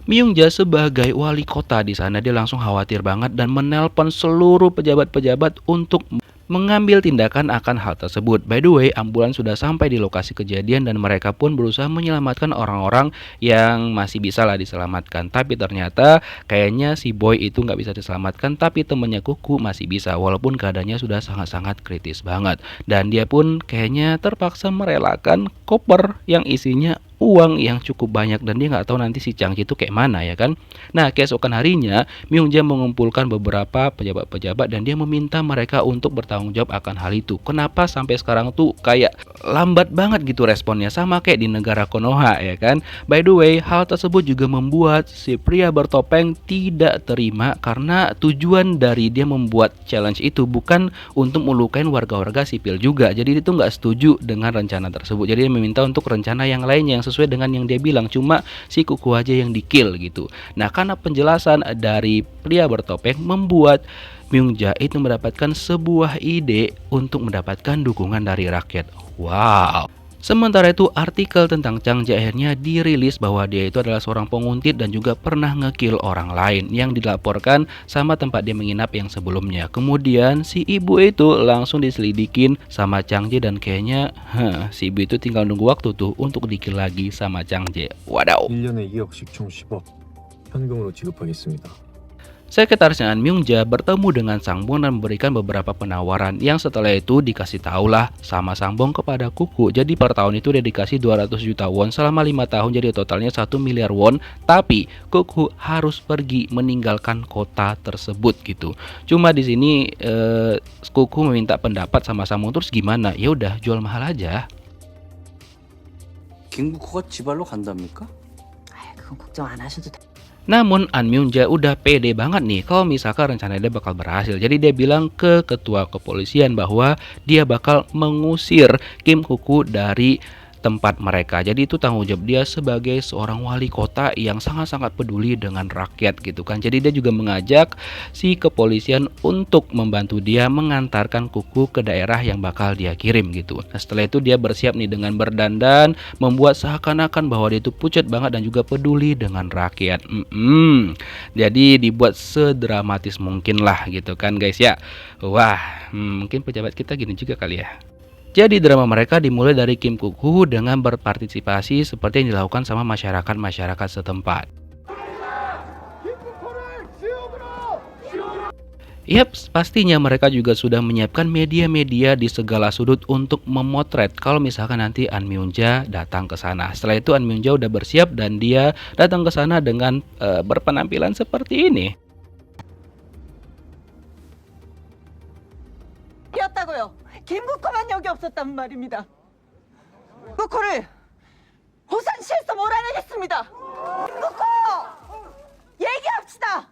Myung-ja sebagai wali kota di sana, dia langsung khawatir banget dan menelpon seluruh pejabat-pejabat untuk mengambil tindakan akan hal tersebut. By the way, ambulans sudah sampai di lokasi kejadian dan mereka pun berusaha menyelamatkan orang-orang yang masih bisa lah diselamatkan. Tapi ternyata kayaknya si Boy itu nggak bisa diselamatkan, tapi temennya Kuku masih bisa walaupun keadaannya sudah sangat-sangat kritis banget. Dan dia pun kayaknya terpaksa merelakan koper yang isinya uang yang cukup banyak dan dia nggak tahu nanti si Chang-ji itu kayak mana ya kan. Nah keesokan harinya Myung-ja mengumpulkan beberapa pejabat-pejabat dan dia meminta mereka untuk bertanggung jawab akan hal itu. Kenapa sampai sekarang tuh kayak lambat banget gitu responnya, sama kayak di negara Konoha ya kan. By the way, hal tersebut juga membuat si pria bertopeng tidak terima karena tujuan dari dia membuat challenge itu bukan untuk melukain warga-warga sipil juga. Jadi dia tuh nggak setuju dengan rencana tersebut. Jadi dia meminta untuk rencana yang lainnya yang sesuai dengan yang dia bilang, cuma si Kuku aja yang di-kill gitu. Nah karena penjelasan dari pria bertopeng membuat Myung-ja itu mendapatkan sebuah ide untuk mendapatkan dukungan dari rakyat. Wow. Sementara itu artikel tentang Chang-ji akhirnya dirilis bahwa dia itu adalah seorang penguntit dan juga pernah ngekill orang lain yang dilaporkan sama tempat dia menginap yang sebelumnya. Kemudian si ibu itu langsung diselidikin sama Chang-ji dan kayaknya si ibu itu tinggal nunggu waktu tuh untuk dikill lagi sama Chang-ji. Wadaw. 1년에 2억씩 총 10억 현금으로 지급하겠습니다. Sekretarisnya An Myung-ja bertemu dengan Sang-bong dan memberikan beberapa penawaran yang setelah itu dikasih tahulah sama Sang-bong kepada Kuku. Jadi per tahun itu dia dikasih 200 juta won selama 5 tahun, jadi totalnya 1 miliar won. Tapi Kuku harus pergi meninggalkan kota tersebut gitu. Cuma di sini Kuku meminta pendapat sama Sang-bong, terus gimana? Ya udah jual mahal aja. 김국호가 지발로 간답니까? 그건 걱정 안 하셔도 돼. Namun An Myung-ja udah pede banget nih kalau misalkan rencana dia bakal berhasil. Jadi dia bilang ke ketua kepolisian bahwa dia bakal mengusir Kim Kuku dari tempat mereka. Jadi itu tanggung jawab dia sebagai seorang wali kota yang sangat-sangat peduli dengan rakyat gitu kan. Jadi dia juga mengajak si kepolisian untuk membantu dia mengantarkan Kuku ke daerah yang bakal dia kirim gitu. Nah setelah itu dia bersiap nih dengan berdandan, membuat seakan-akan bahwa dia itu pucat banget dan juga peduli dengan rakyat. Jadi dibuat sedramatis mungkin lah gitu kan guys ya. Wah, mungkin pejabat kita gini juga kali ya. Jadi drama mereka dimulai dari Kim Kuku dengan berpartisipasi seperti yang dilakukan sama masyarakat-masyarakat setempat. Yap, pastinya mereka juga sudah menyiapkan media-media di segala sudut untuk memotret kalau misalkan nanti An Myung-ja datang ke sana. Setelah itu An Myung-ja udah bersiap dan dia datang ke sana dengan berpenampilan seperti ini. 김국호만 여기 없었단 말입니다. 국호를 호산시에서 몰아내겠습니다. 김국호! 얘기합시다!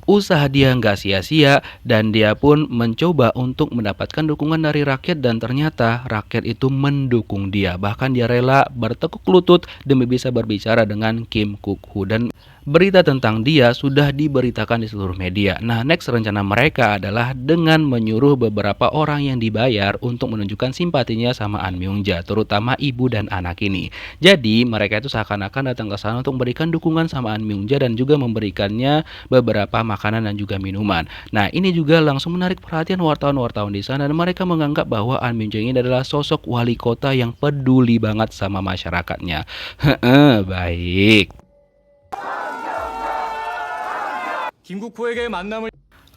Usaha dia nggak sia-sia dan dia pun mencoba untuk mendapatkan dukungan dari rakyat dan ternyata rakyat itu mendukung dia. Bahkan dia rela bertekuk lutut demi bisa berbicara dengan Kim Kuk-hu dan berita tentang dia sudah diberitakan di seluruh media. Nah, next rencana mereka adalah dengan menyuruh beberapa orang yang dibayar untuk menunjukkan simpatinya sama An Myung-ja, terutama ibu dan anak ini. Jadi, mereka itu seakan-akan datang ke sana untuk memberikan dukungan sama An Myung-ja dan juga memberikannya beberapa makanan dan juga minuman. Nah, ini juga langsung menarik perhatian wartawan-wartawan di sana dan mereka menganggap bahwa An Myung-ja ini adalah sosok wali kota yang peduli banget sama masyarakatnya. Baik.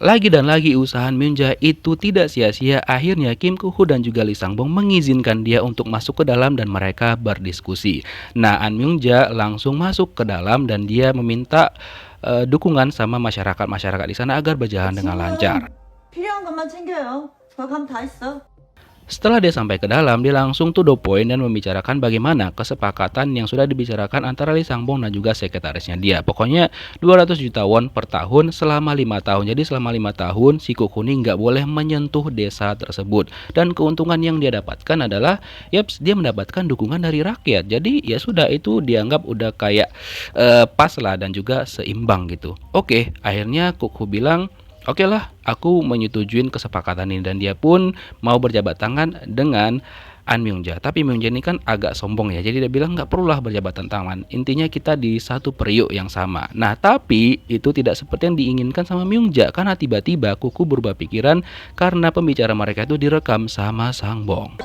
Lagi dan lagi usaha Myung-ja itu tidak sia-sia. Akhirnya Kim Kuk-hu dan juga Lee Sang-bong mengizinkan dia untuk masuk ke dalam dan mereka berdiskusi. Nah, An Myung-ja langsung masuk ke dalam dan dia meminta dukungan sama masyarakat di sana agar berjalan dengan lancar. 필요한 것만 챙겨요. 저 가면 다 있어. Setelah dia sampai ke dalam, dia langsung to the point dan membicarakan bagaimana kesepakatan yang sudah dibicarakan antara Lee Sang-bong dan juga sekretarisnya dia. Pokoknya 200 juta won per tahun selama 5 tahun. Jadi selama 5 tahun si Kuk-hu ini nggak boleh menyentuh desa tersebut. Dan keuntungan yang dia dapatkan adalah dia mendapatkan dukungan dari rakyat. Jadi ya sudah, itu dianggap udah kayak pas lah dan juga seimbang gitu. Oke, akhirnya Kuk-hu bilang, oke lah, aku menyetujuin kesepakatan ini dan dia pun mau berjabat tangan dengan An Myung-ja. Tapi Myung-ja ini kan agak sombong ya, jadi dia bilang nggak perlulah berjabatan tangan. Intinya kita di satu periuk yang sama. Nah, tapi itu tidak seperti yang diinginkan sama Myung-ja karena tiba-tiba Kuk-hu berubah pikiran karena pembicara mereka itu direkam sama Sang-bong.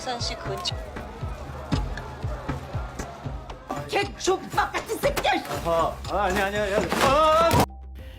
개족밥 같은 새끼야!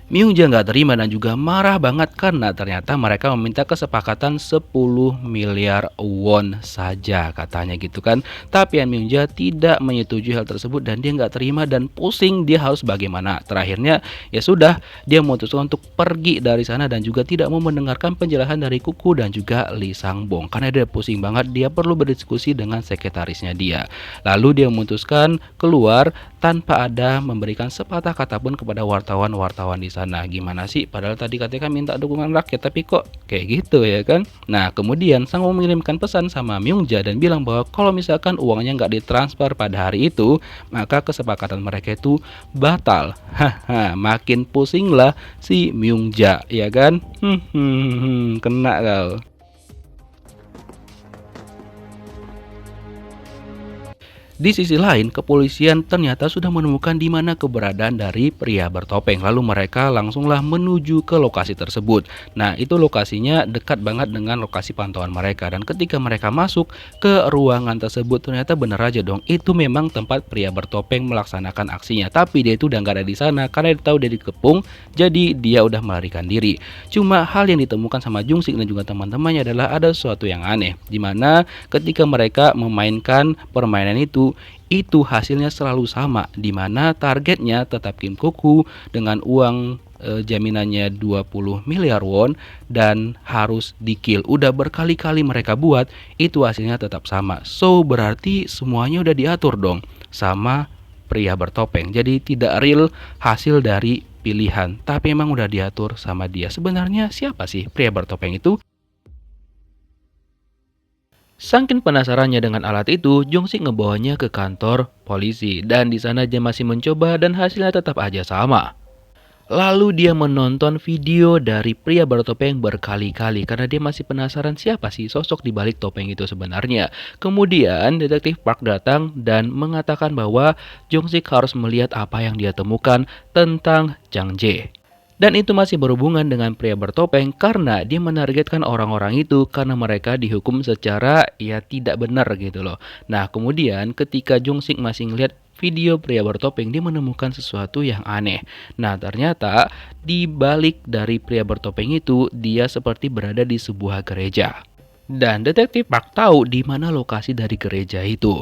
Myung-ja nggak terima dan juga marah banget karena ternyata mereka meminta kesepakatan 10 miliar won saja katanya gitu kan. Tapi An Myung-ja tidak menyetujui hal tersebut dan dia nggak terima dan pusing dia harus bagaimana. Terakhirnya ya sudah, dia memutuskan untuk pergi dari sana dan juga tidak mau mendengarkan penjelasan dari Kuk-hu dan juga Lee Sang-bong karena dia pusing banget, dia perlu berdiskusi dengan sekretarisnya dia. Lalu dia memutuskan keluar tanpa ada memberikan sepatah kata pun kepada wartawan-wartawan di sana. Gimana sih, padahal tadi katanya kan minta dukungan rakyat tapi kok kayak gitu ya kan. Nah, kemudian Sang-bong mengirimkan pesan sama Myung-ja dan bilang bahwa kalau misalkan uangnya nggak ditransfer pada hari itu, maka kesepakatan mereka itu batal. Haha, makin pusing lah si Myung-ja ya kan. Kena kau. Di sisi lain, kepolisian ternyata sudah menemukan di mana keberadaan dari pria bertopeng. Lalu mereka langsunglah menuju ke lokasi tersebut. Nah, itu lokasinya dekat banget dengan lokasi pantauan mereka. Dan ketika mereka masuk ke ruangan tersebut, ternyata bener aja dong, itu memang tempat pria bertopeng melaksanakan aksinya. Tapi dia itu udah nggak ada di sana karena dia tahu dia dikepung, jadi dia udah melarikan diri. Cuma hal yang ditemukan sama Jung-sik dan juga teman-temannya adalah ada sesuatu yang aneh, dimana ketika mereka memainkan permainan itu hasilnya selalu sama, di mana targetnya tetap Kim Kuk-hu dengan uang jaminannya 20 miliar won dan harus di-kill. Udah berkali-kali mereka buat, itu hasilnya tetap sama. So berarti semuanya udah diatur dong sama pria bertopeng. Jadi tidak real hasil dari pilihan, tapi emang udah diatur sama dia. Sebenarnya siapa sih pria bertopeng itu? Saking penasarannya dengan alat itu, Jung-sik ngebawanya ke kantor polisi dan di sana dia masih mencoba dan hasilnya tetap aja sama. Lalu dia menonton video dari pria bertopeng berkali-kali karena dia masih penasaran siapa sih sosok di balik topeng itu sebenarnya. Kemudian detektif Park datang dan mengatakan bahwa Jung-sik harus melihat apa yang dia temukan tentang Jang Jae. Dan itu masih berhubungan dengan pria bertopeng karena dia menargetkan orang-orang itu karena mereka dihukum secara ya tidak benar gitu loh. Nah, kemudian ketika Jung-sik masih ngeliat video pria bertopeng, dia menemukan sesuatu yang aneh. Nah, ternyata di balik dari pria bertopeng itu dia seperti berada di sebuah gereja. Dan detektif Park tahu di mana lokasi dari gereja itu.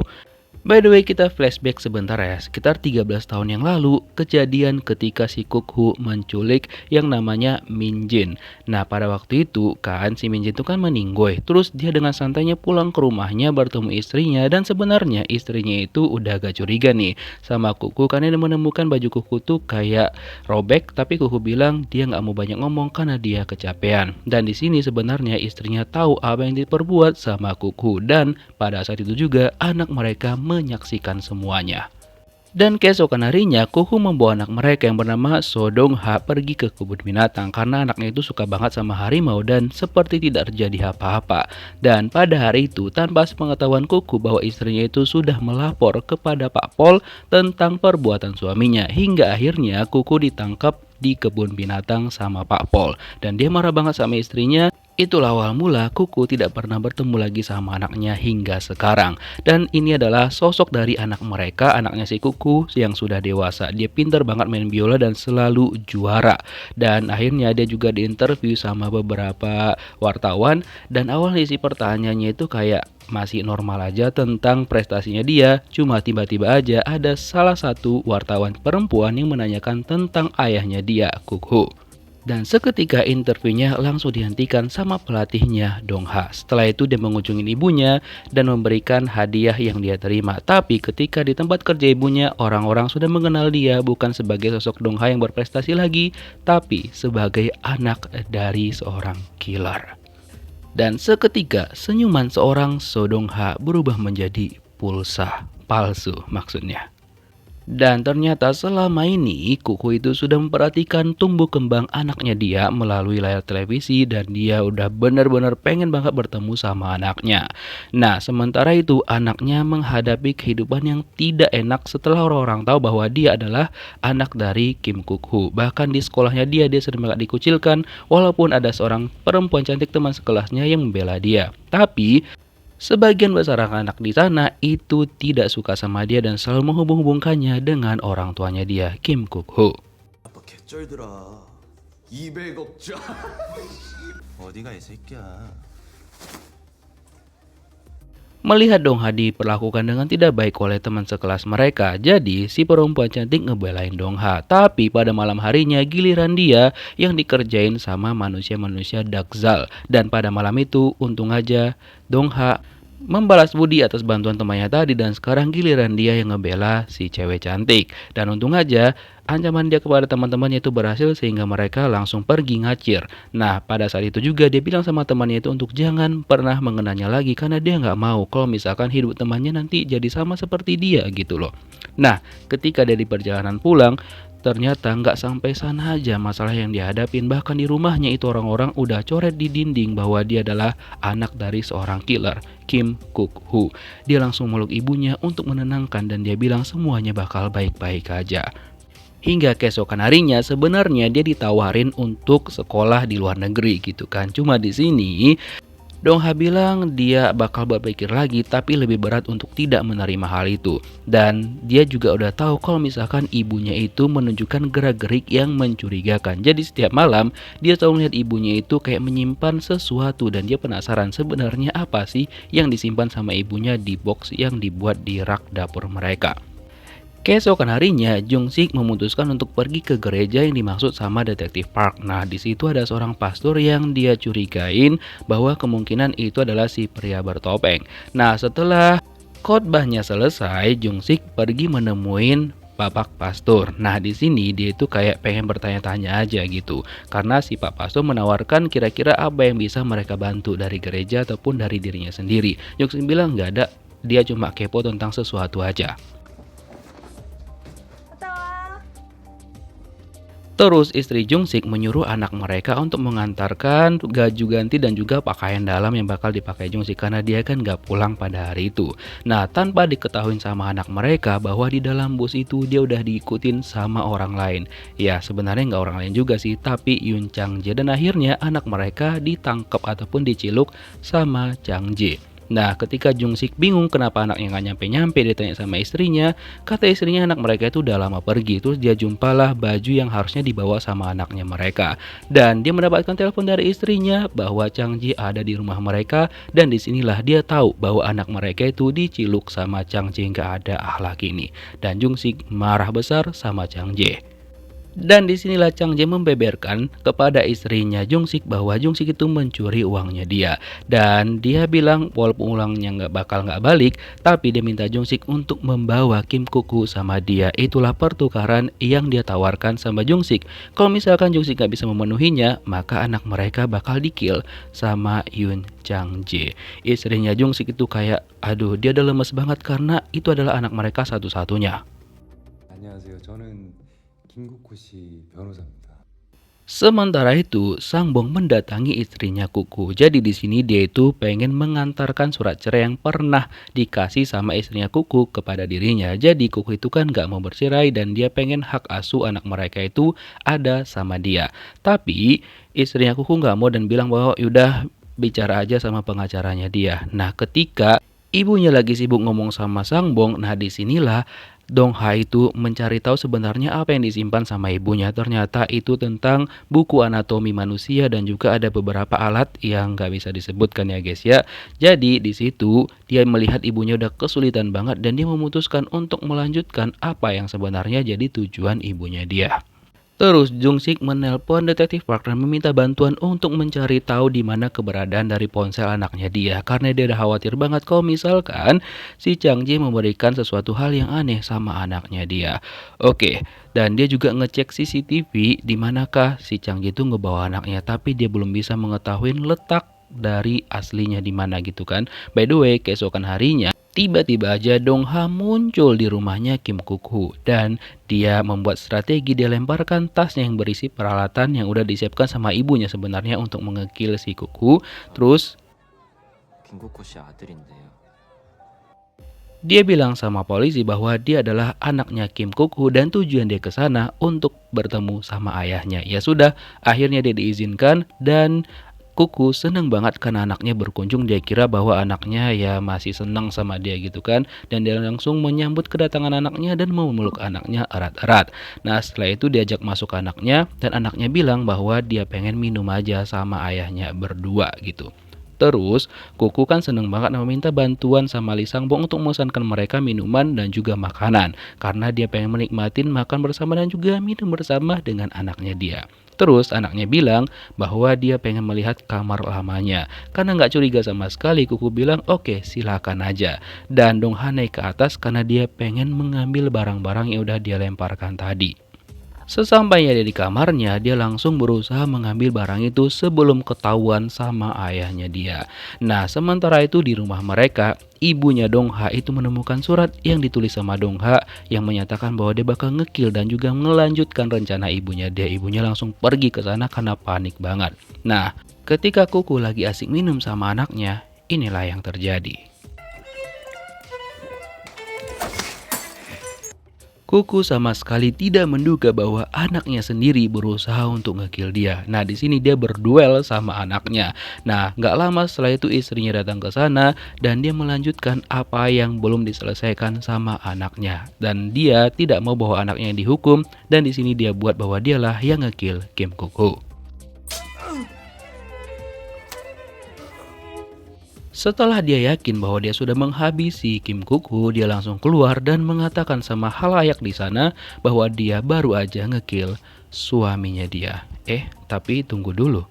By the way, kita flashback sebentar ya, sekitar 13 tahun yang lalu, kejadian ketika si Kuk-Hu menculik yang namanya Min Jin. Nah, pada waktu itu kan si Min Jin itu kan meninggoy, terus dia dengan santainya pulang ke rumahnya bertemu istrinya, dan sebenarnya istrinya itu udah agak curiga nih sama Kuk-Hu karena dia menemukan baju Kuk-Hu tuh kayak robek, tapi Kuk-Hu bilang dia nggak mau banyak ngomong karena dia kecapean. Dan di sini sebenarnya istrinya tahu apa yang diperbuat sama Kuk-Hu, dan pada saat itu juga anak mereka menyaksikan semuanya. Dan keesokan harinya, Kuk-Hu membawa anak mereka yang bernama So Dong-ha pergi ke kebun binatang karena anaknya itu suka banget sama harimau dan seperti tidak terjadi apa-apa. Dan pada hari itu, tanpa sepengetahuan Kuk-Hu bahwa istrinya itu sudah melapor kepada Pak Pol tentang perbuatan suaminya, hingga akhirnya Kuk-Hu ditangkap di kebun binatang sama Pak Pol. Dan dia marah banget sama istrinya. Itulah awal mula Kuk-Hu tidak pernah bertemu lagi sama anaknya hingga sekarang. Dan ini adalah sosok dari anak mereka, anaknya si Kuk-Hu yang sudah dewasa. Dia pintar banget main biola dan selalu juara. Dan akhirnya dia juga diinterview sama beberapa wartawan. Dan awalnya isi pertanyaannya itu kayak masih normal aja tentang prestasinya dia. Cuma tiba-tiba aja ada salah satu wartawan perempuan yang menanyakan tentang ayahnya dia, Kuk-Hu. Dan seketika interviewnya langsung dihentikan sama pelatihnya Dong-ha. Setelah itu dia mengunjungi ibunya dan memberikan hadiah yang dia terima. Tapi ketika di tempat kerja ibunya, orang-orang sudah mengenal dia bukan sebagai sosok Dong-ha yang berprestasi lagi, tapi sebagai anak dari seorang killer. Dan seketika senyuman seorang So Dong-ha berubah menjadi pulsa palsu maksudnya. Dan ternyata selama ini Kuk-Hu itu sudah memperhatikan tumbuh kembang anaknya dia melalui layar televisi, dan dia udah benar-benar pengen banget bertemu sama anaknya. Nah, sementara itu anaknya menghadapi kehidupan yang tidak enak setelah orang-orang tahu bahwa dia adalah anak dari Kim Kuk-Hu. Bahkan di sekolahnya dia sering banget dikucilkan walaupun ada seorang perempuan cantik teman sekelasnya yang membela dia. Tapi sebagian besar anak-anak di sana itu tidak suka sama dia dan selalu menghubung-hubungkannya dengan orang tuanya dia, Kim Kuk-Hu. Melihat Dong-ha diperlakukan dengan tidak baik oleh teman sekelas mereka, jadi si perempuan cantik ngebelain Dong-ha. Tapi pada malam harinya giliran dia yang dikerjain sama manusia-manusia Dakzal. Dan pada malam itu untung aja Dong-ha membalas budi atas bantuan temannya tadi, dan sekarang giliran dia yang ngebela si cewek cantik. Dan untung aja ancaman dia kepada teman-temannya itu berhasil sehingga mereka langsung pergi ngacir. Nah, pada saat itu juga dia bilang sama temannya itu untuk jangan pernah mengenanya lagi karena dia nggak mau kalau misalkan hidup temannya nanti jadi sama seperti dia gitu loh. Nah, ketika dia di perjalanan pulang, ternyata nggak sampai sana aja masalah yang dihadapin. Bahkan di rumahnya itu orang-orang udah coret di dinding bahwa dia adalah anak dari seorang killer, Kim Kuk-Hu. Dia langsung meluk ibunya untuk menenangkan dan dia bilang semuanya bakal baik-baik aja. Hingga keesokan harinya sebenarnya dia ditawarin untuk sekolah di luar negeri gitu kan. Cuma di sini Dong-ha bilang dia bakal berpikir lagi, tapi lebih berat untuk tidak menerima hal itu. Dan dia juga udah tahu kalau misalkan ibunya itu menunjukkan gerak-gerik yang mencurigakan. Jadi setiap malam dia selalu melihat ibunya itu kayak menyimpan sesuatu dan dia penasaran sebenarnya apa sih yang disimpan sama ibunya di box yang dibuat di rak dapur mereka. Keesokan harinya, Jung-sik memutuskan untuk pergi ke gereja yang dimaksud sama detektif Park. Nah, di situ ada seorang pastor yang dia curigain bahwa kemungkinan itu adalah si pria bertopeng. Nah, setelah khotbahnya selesai, Jung-sik pergi menemuin Bapak Pastor. Nah, di sini dia itu kayak pengen bertanya-tanya aja gitu. Karena si Pak Pastor menawarkan kira-kira apa yang bisa mereka bantu dari gereja ataupun dari dirinya sendiri. Jung-sik bilang nggak ada, dia cuma kepo tentang sesuatu aja. Terus istri Jung-sik menyuruh anak mereka untuk mengantarkan baju ganti dan juga pakaian dalam yang bakal dipakai Jung-sik karena dia kan gak pulang pada hari itu. Nah, tanpa diketahui sama anak mereka bahwa di dalam bus itu dia udah diikutin sama orang lain. Ya, sebenarnya gak orang lain juga sih, tapi Yun Chang-jae. Dan akhirnya anak mereka ditangkap ataupun diciluk sama Chang-jae. Nah, ketika Jung Sik bingung kenapa anaknya nggak nyampe-nyampe, dia tanya sama istrinya, kata istrinya anak mereka itu udah lama pergi. Terus dia jumpalah baju yang harusnya dibawa sama anaknya mereka. Dan dia mendapatkan telepon dari istrinya bahwa Chang Ji ada di rumah mereka, dan disinilah dia tahu bahwa anak mereka itu diciluk sama Chang Ji, nggak ada akhlak ini. Dan Jung Sik marah besar sama Chang Ji. Dan disinilah Chang Jae membeberkan kepada istrinya Jung Sik bahwa Jung Sik itu mencuri uangnya dia. Dan dia bilang walaupun uangnya nggak balik, tapi dia minta Jung Sik untuk membawa Kim Kuk-gu sama dia. Itulah pertukaran yang dia tawarkan sama Jung Sik. Kalau misalkan Jung Sik nggak bisa memenuhinya, maka anak mereka bakal di-kill sama Yoon Chang Jae. Istrinya Jung Sik itu kayak, aduh, dia udah lemes banget karena itu adalah anak mereka satu-satunya. 안녕하세요. 저는 김국호 씨 변호사입니다. Sementara itu, Sang Bong mendatangi istrinya Kuku. Jadi di sini dia itu pengen mengantarkan surat cerai yang pernah dikasih sama istrinya Kuku kepada dirinya. Jadi Kuku itu kan gak mau bercerai dan dia pengen hak asuh anak mereka itu ada sama dia. Tapi istrinya Kuku gak mau dan bilang bahwa yaudah bicara aja sama pengacaranya dia. Nah, ketika ibunya lagi sibuk ngomong sama Sang Bong, nah disinilah Dong Ha itu mencari tahu sebenarnya apa yang disimpan sama ibunya. Ternyata itu tentang buku anatomi manusia dan juga ada beberapa alat yang nggak bisa disebutkan ya guys ya. Jadi di situ dia melihat ibunya udah kesulitan banget dan dia memutuskan untuk melanjutkan apa yang sebenarnya jadi tujuan ibunya dia. Terus Jung Sik menelpon detektif Park dan meminta bantuan untuk mencari tahu di mana keberadaan dari ponsel anaknya dia, karena dia udah khawatir banget kalau misalkan si Chang Ji memberikan sesuatu hal yang aneh sama anaknya dia. Oke, dan dia juga ngecek CCTV di manakah si Chang Ji itu ngebawa anaknya, tapi dia belum bisa mengetahui letak dari aslinya di mana gitu kan. By the way, keesokan harinya tiba-tiba aja Dong Ha muncul di rumahnya Kim Kuk-gu dan dia membuat strategi. Dia lemparkan tasnya yang berisi peralatan yang udah disiapkan sama ibunya sebenarnya untuk mengekil si Kuk-gu. Terus 김국호 씨 아들인데요. dia bilang sama polisi bahwa dia adalah anaknya Kim Kuk-gu dan tujuan dia ke sana untuk bertemu sama ayahnya. Ya sudah, akhirnya dia diizinkan dan Kuku seneng banget karena anaknya berkunjung. Dia kira bahwa anaknya ya masih senang sama dia gitu kan. Dan dia langsung menyambut kedatangan anaknya dan memeluk anaknya erat-erat. Nah setelah itu diajak masuk anaknya dan anaknya bilang bahwa dia pengen minum aja sama ayahnya berdua gitu. Terus Kuku kan seneng banget meminta bantuan sama Lee Sang Bong untuk memesankan mereka minuman dan juga makanan. Karena dia pengen menikmatin makan bersama dan juga minum bersama dengan anaknya dia. Terus anaknya bilang bahwa dia pengen melihat kamar lamanya. Karena nggak curiga sama sekali, Kuku bilang oke silakan aja. Dan Dong Ha naik ke atas karena dia pengen mengambil barang-barang yang udah dia lemparkan tadi. Sesampainya dia di kamarnya, dia langsung berusaha mengambil barang itu sebelum ketahuan sama ayahnya dia. Nah, sementara itu di rumah mereka, ibunya Dong Ha itu menemukan surat yang ditulis sama Dong Ha yang menyatakan bahwa dia bakal ngekill dan juga melanjutkan rencana ibunya dia. Ibunya langsung pergi ke sana karena panik banget. Nah, ketika Kuku lagi asik minum sama anaknya, inilah yang terjadi. Kuku sama sekali tidak menduga bahwa anaknya sendiri berusaha untuk ngekill dia. Nah, di sini dia berduel sama anaknya. Nah, nggak lama setelah itu istrinya datang ke sana dan dia melanjutkan apa yang belum diselesaikan sama anaknya. Dan dia tidak mau bahwa anaknya yang dihukum dan di sini dia buat bahwa dialah yang ngekill Kim Kuk-gu. Setelah dia yakin bahwa dia sudah menghabisi Kim Kuk-gu, dia langsung keluar dan mengatakan sama halayak di sana bahwa dia baru aja ngekill suaminya dia. Tapi tunggu dulu.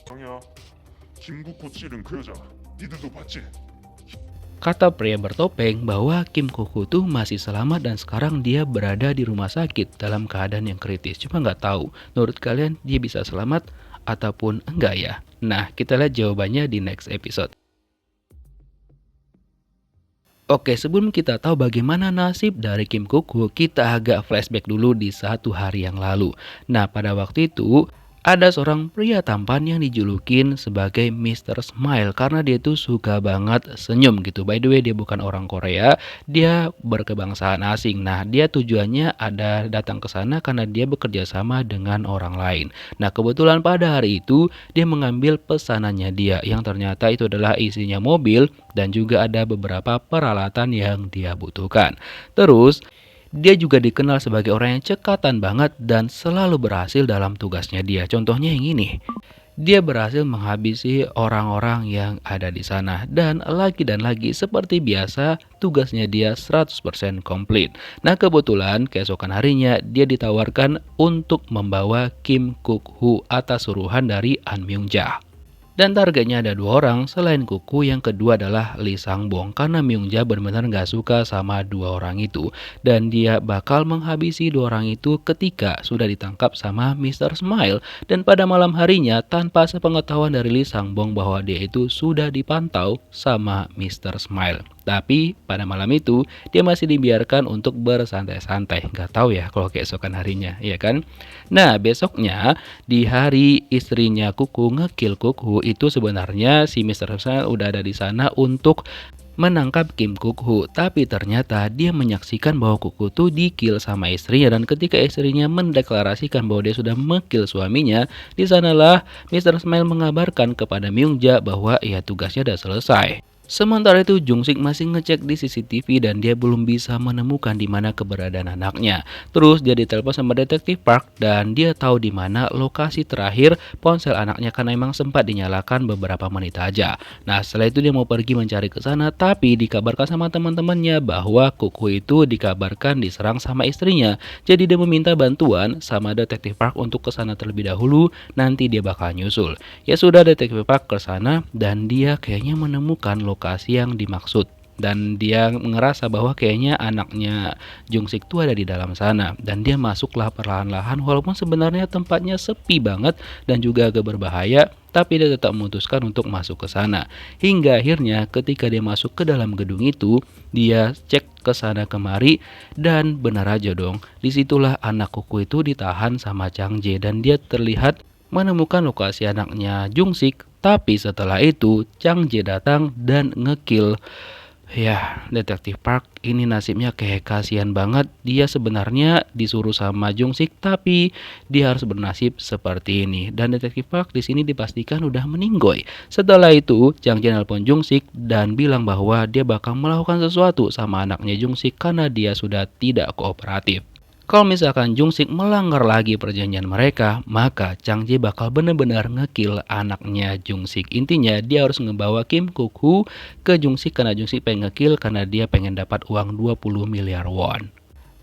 정이야, 김국호 찌른 그 여자, 니들도 봤지? Kata pria bertopeng bahwa Kim Kuk-gu tuh masih selamat dan sekarang dia berada di rumah sakit dalam keadaan yang kritis. Cuma nggak tahu, menurut kalian dia bisa selamat ataupun enggak ya? Nah, kita lihat jawabannya di next episode. Oke, sebelum kita tahu bagaimana nasib dari Kim Kuk-gu, kita agak flashback dulu di 1 hari yang lalu. Nah, pada waktu itu ada seorang pria tampan yang dijulukin sebagai Mr. Smile karena dia tuh suka banget senyum gitu. By the way, dia bukan orang Korea, dia berkebangsaan asing. Nah, dia tujuannya ada datang ke sana karena dia bekerja sama dengan orang lain. Nah, kebetulan pada hari itu dia mengambil pesanannya dia yang ternyata itu adalah isinya mobil dan juga ada beberapa peralatan yang dia butuhkan. Terus dia juga dikenal sebagai orang yang cekatan banget dan selalu berhasil dalam tugasnya dia. Contohnya yang ini. Dia berhasil menghabisi orang-orang yang ada di sana. Dan lagi seperti biasa tugasnya dia 100% komplit. Nah, kebetulan keesokan harinya dia ditawarkan untuk membawa Kim Kuk-hu atas suruhan dari An Myung-ja. Dan targetnya ada 2 orang selain Kuku, yang kedua adalah Lee Sang-bong karena Myung-ja benar-benar gak suka sama 2 orang itu. Dan dia bakal menghabisi 2 orang itu ketika sudah ditangkap sama Mr. Smile. Dan pada malam harinya tanpa sepengetahuan dari Lee Sang-bong bahwa dia itu sudah dipantau sama Mr. Smile. Tapi pada malam itu dia masih dibiarkan untuk bersantai-santai. Gak tahu ya kalau keesokan harinya, ya kan? Nah, besoknya di hari istrinya Kuku ngekill Kuk-hu itu sebenarnya si Mr. Smile udah ada di sana untuk menangkap Kim Kuk-hu. Tapi ternyata dia menyaksikan bahwa Kuk-hu tuh di-kill sama istrinya, dan ketika istrinya mendeklarasikan bahwa dia sudah me-kill suaminya, di sanalah Mr. Smile mengabarkan kepada Myung-ja bahwa ya tugasnya udah selesai. Sementara itu Jung-sik masih ngecek di CCTV dan dia belum bisa menemukan di mana keberadaan anaknya. Terus dia ditelepon sama detektif Park dan dia tahu di mana lokasi terakhir ponsel anaknya karena memang sempat dinyalakan beberapa menit aja. Nah, setelah itu dia mau pergi mencari ke sana, tapi dikabarkan sama teman-temannya bahwa Kuk-hu itu dikabarkan diserang sama istrinya. Jadi dia meminta bantuan sama detektif Park untuk ke sana terlebih dahulu, nanti dia bakal nyusul. Ya sudah, detektif Park ke sana dan dia kayaknya menemukan lokasi yang dimaksud, dan dia ngerasa bahwa kayaknya anaknya Jung-sik tuh ada di dalam sana, dan dia masuklah perlahan-lahan walaupun sebenarnya tempatnya sepi banget dan juga agak berbahaya, tapi dia tetap memutuskan untuk masuk ke sana. Hingga akhirnya ketika dia masuk ke dalam gedung itu, dia cek ke sana kemari dan benar aja dong, disitulah anak Kuku itu ditahan sama Chang Jae dan dia terlihat menemukan lokasi anaknya Jung-sik. Tapi setelah itu Chang Jae datang dan ngekill. Ya, detektif Park ini nasibnya kayak kasihan banget. Dia sebenarnya disuruh sama Jung-sik, tapi dia harus bernasib seperti ini. Dan detektif Park di sini dipastikan udah meninggoy. Setelah itu Chang Jae nelpon Jung-sik dan bilang bahwa dia bakal melakukan sesuatu sama anaknya Jung-sik karena dia sudah tidak kooperatif. Kalau misalkan Jung-sik melanggar lagi perjanjian mereka, maka Chang Jae bakal benar-benar ngekill anaknya Jung-sik. Intinya dia harus ngebawa Kim Kuk-hu ke Jung-sik karena Jung-sik pengen ngekill karena dia pengen dapat uang 20 miliar won.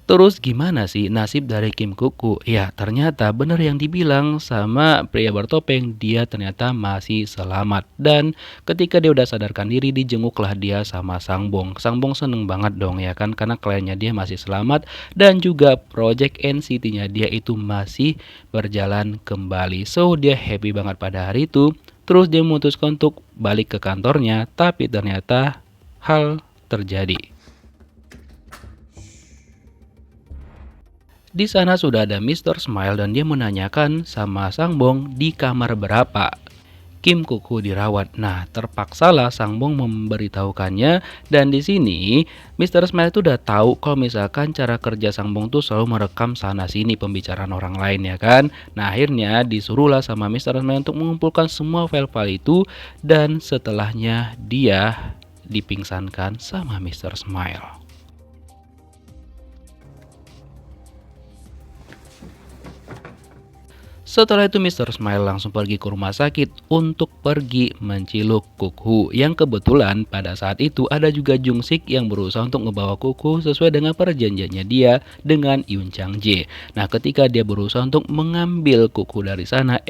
Terus gimana sih nasib dari Kim Kuk-hu? Ya, ternyata benar yang dibilang sama pria bertopeng, dia ternyata masih selamat. Dan ketika dia udah sadarkan diri, dijenguklah dia sama Sang-bong. Sang-bong seneng banget dong ya kan, karena kliennya dia masih selamat dan juga project NCT-nya dia itu masih berjalan kembali. So dia happy banget pada hari itu. Terus dia memutuskan untuk balik ke kantornya, tapi ternyata hal terjadi. Di sana sudah ada Mr. Smile dan dia menanyakan sama Sang-bong di kamar berapa Kim Kuk-hu dirawat. Nah, terpaksalah Sang-bong memberitahukannya, dan di sini Mr. Smile itu udah tahu kalau misalkan cara kerja Sang-bong tuh selalu merekam sana sini pembicaraan orang lain ya kan. Nah, akhirnya disuruhlah sama Mr. Smile untuk mengumpulkan semua file-file itu, dan setelahnya dia dipingsankan sama Mr. Smile. Setelah itu Mr. Smile langsung pergi ke rumah sakit untuk pergi menciluk Kuk-hu. Yang kebetulan pada saat itu ada juga Jung-sik yang berusaha untuk ngebawa Kuk-hu sesuai dengan perjanjiannya dia dengan Yoon Chang Jae. Nah, ketika dia berusaha untuk mengambil Kuk-hu dari sana,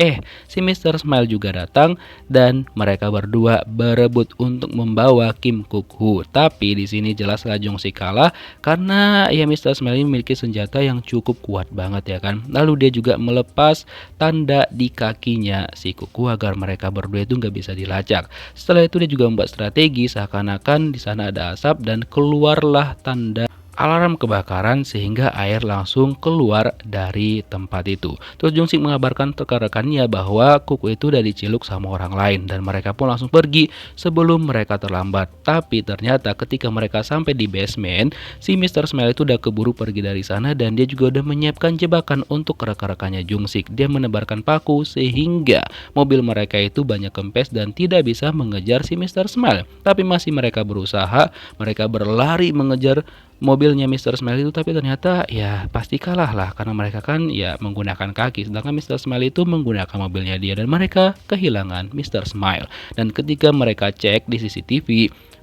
si Mr. Smile juga datang dan mereka berdua berebut untuk membawa Kim Kuk-hu. Tapi di sini jelaslah Jung-sik kalah karena ya Mr. Smile ini memiliki senjata yang cukup kuat banget ya kan. Lalu dia juga melepas tanda di kakinya si Kuk-hu agar mereka berdua itu nggak bisa dilacak. Setelah itu dia juga membuat strategi seakan-akan di sana ada asap dan keluarlah tanda alarm kebakaran sehingga air langsung keluar dari tempat itu. Terus Jungsik mengabarkan rekan-rekannya bahwa Kuku itu udah diceluk sama orang lain dan mereka pun langsung pergi sebelum mereka terlambat. Tapi ternyata ketika mereka sampai di basement, si Mr. Smile itu udah keburu pergi dari sana dan dia juga udah menyiapkan jebakan untuk rekan-rekannya Jungsik. Dia menebarkan paku sehingga mobil mereka itu banyak kempes dan tidak bisa mengejar si Mr. Smile. Tapi masih mereka berusaha, mereka berlari mengejar mobilnya Mr. Smile itu, tapi ternyata ya pasti kalah lah karena mereka kan ya menggunakan kaki, sedangkan Mr. Smile itu menggunakan mobilnya dia dan mereka kehilangan Mr. Smile. Dan ketika mereka cek di CCTV,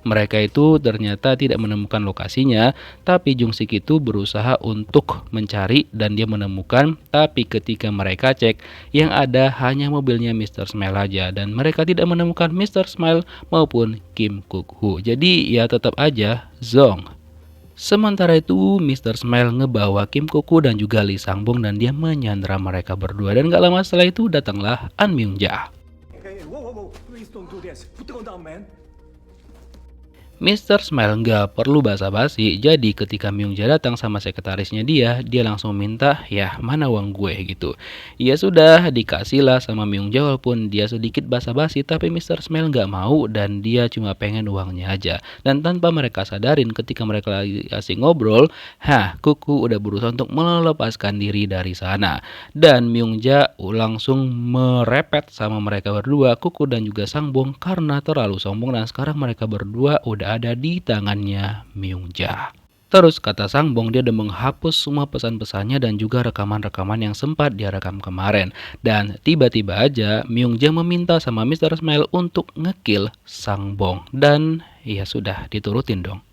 mereka itu ternyata tidak menemukan lokasinya, tapi Jungsik itu berusaha untuk mencari dan dia menemukan, tapi ketika mereka cek yang ada hanya mobilnya Mr. Smile aja dan mereka tidak menemukan Mr. Smile maupun Kim Kuk-Hu. Jadi ya tetap aja Zong. Sementara itu Mr. Smile ngebawa Kim Kuk-Hu dan juga Lee Sang-bong dan dia menyandra mereka berdua. Dan gak lama setelah itu datanglah An Myung-ja. Mr. Smile nggak perlu basa-basi, jadi ketika Myung-ja datang sama sekretarisnya dia langsung minta, ya mana uang gue gitu. Ya sudah, dikasih lah sama Myung-ja walaupun dia sedikit basa-basi, tapi Mr. Smile nggak mau dan dia cuma pengen uangnya aja. Dan tanpa mereka sadarin ketika mereka lagi asing ngobrol, Kuku udah berusaha untuk melepaskan diri dari sana. Dan Myung-ja langsung merepet sama mereka berdua, Kuku dan juga Sang-bong karena terlalu sombong dan sekarang mereka berdua udah ada di tangannya Myung-ja. Terus kata Sang-bong dia udah menghapus semua pesan-pesannya dan juga rekaman-rekaman yang sempat dia rekam kemarin. Dan tiba-tiba aja Myung-ja meminta sama Mr. Smile untuk ngekill Sang-bong. Dan ya sudah diturutin dong.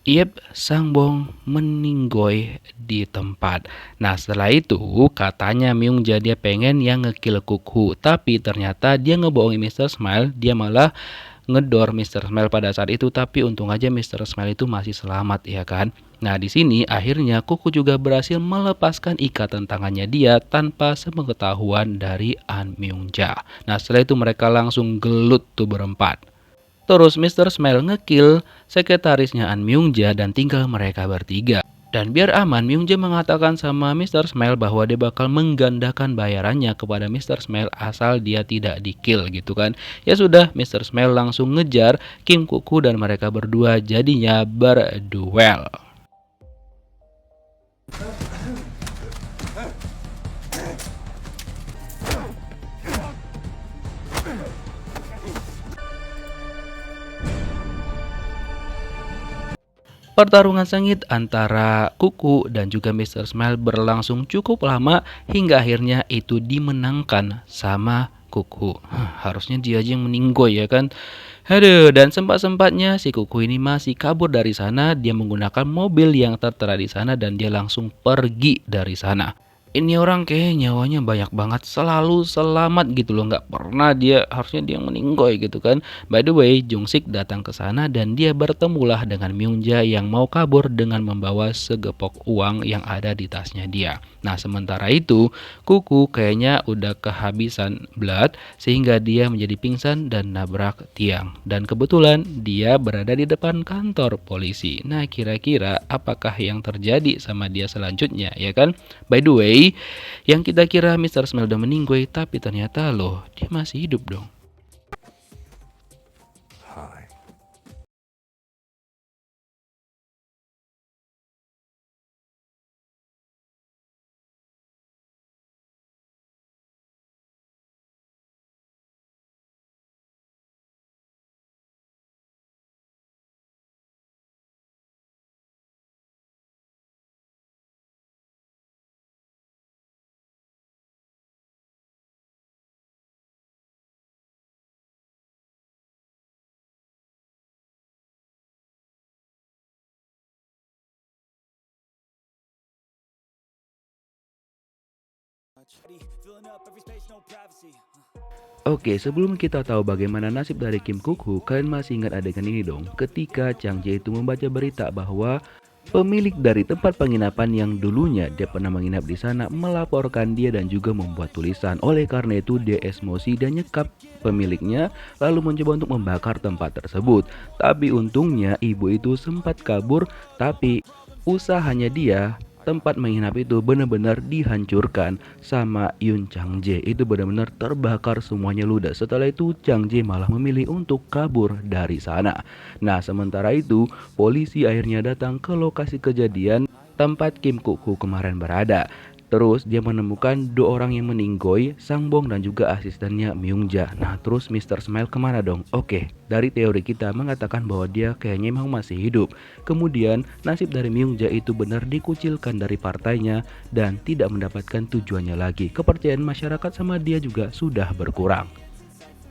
Yep, Sang-bong meninggoy di tempat. Nah setelah itu katanya Myung-ja dia pengen yang ngekill Kuk-Hu, tapi ternyata dia ngebohongin Mr. Smile, dia malah ngedor Mr. Smile pada saat itu, tapi untung aja Mr. Smile itu masih selamat ya kan. Nah di sini akhirnya Kuk-Hu juga berhasil melepaskan ikatan tangannya dia tanpa sepengetahuan dari An Myung-ja. Nah setelah itu mereka langsung gelut tuh berempat. Terus Mr. Smile ngekill sekretarisnya An Myung-ja dan tinggal mereka bertiga. Dan biar aman, Myung-ja mengatakan sama Mr. Smile bahwa dia bakal menggandakan bayarannya kepada Mr. Smile asal dia tidak di-kill gitu kan. Ya sudah, Mr. Smile langsung ngejar Kim Kuk-Hu dan mereka berdua jadinya berduel. Pertarungan sengit antara Kuk-Hu dan juga Mr. Smile berlangsung cukup lama hingga akhirnya itu dimenangkan sama Kuk-Hu. Harusnya dia aja yang meninggoy ya kan. Aduh, dan sempat-sempatnya si Kuk-Hu ini masih kabur dari sana. Dia menggunakan mobil yang tertera di sana dan dia langsung pergi dari sana. Ini orang kayak nyawanya banyak banget, selalu selamat gitu loh, nggak pernah dia, harusnya dia meninggoy gitu kan. By the way, Jungsik datang ke sana dan dia bertemulah dengan Myung-ja yang mau kabur dengan membawa segepok uang yang ada di tasnya dia. Nah sementara itu Kuk-Hu kayaknya udah kehabisan blood sehingga dia menjadi pingsan dan nabrak tiang. Dan kebetulan dia berada di depan kantor polisi. Nah kira-kira apakah yang terjadi sama dia selanjutnya ya kan? By the way, yang kita kira Mr. Smile udah meninggoy, tapi ternyata loh dia masih hidup dong. Oke, sebelum kita tahu bagaimana nasib dari Kim Kuk-Hu, kalian masih ingat adegan ini dong? Ketika Chang Jae itu membaca berita bahwa Pemilik dari tempat penginapan yang dulunya dia pernah menginap di sana melaporkan dia dan juga membuat tulisan. Oleh karena itu dia emosi dan nyekap pemiliknya lalu mencoba untuk membakar tempat tersebut. Tapi untungnya ibu itu sempat kabur, tapi usahanya dia tempat menginap itu benar-benar dihancurkan sama Yun Chang Jae. Itu benar-benar terbakar semuanya ludah. Setelah itu Chang Jae malah memilih untuk kabur dari sana. Nah, sementara itu polisi akhirnya datang ke lokasi kejadian tempat Kim Kuk-Hu kemarin berada. Terus dia menemukan 2 orang yang meninggoy, Sang Bong dan juga asistennya Myung Ja. Nah terus Mr. Smile kemana dong? Oke, dari teori kita mengatakan bahwa dia kayaknya memang masih hidup. Kemudian nasib dari Myung Ja itu benar dikucilkan dari partainya dan tidak mendapatkan tujuannya lagi. Kepercayaan masyarakat sama dia juga sudah berkurang.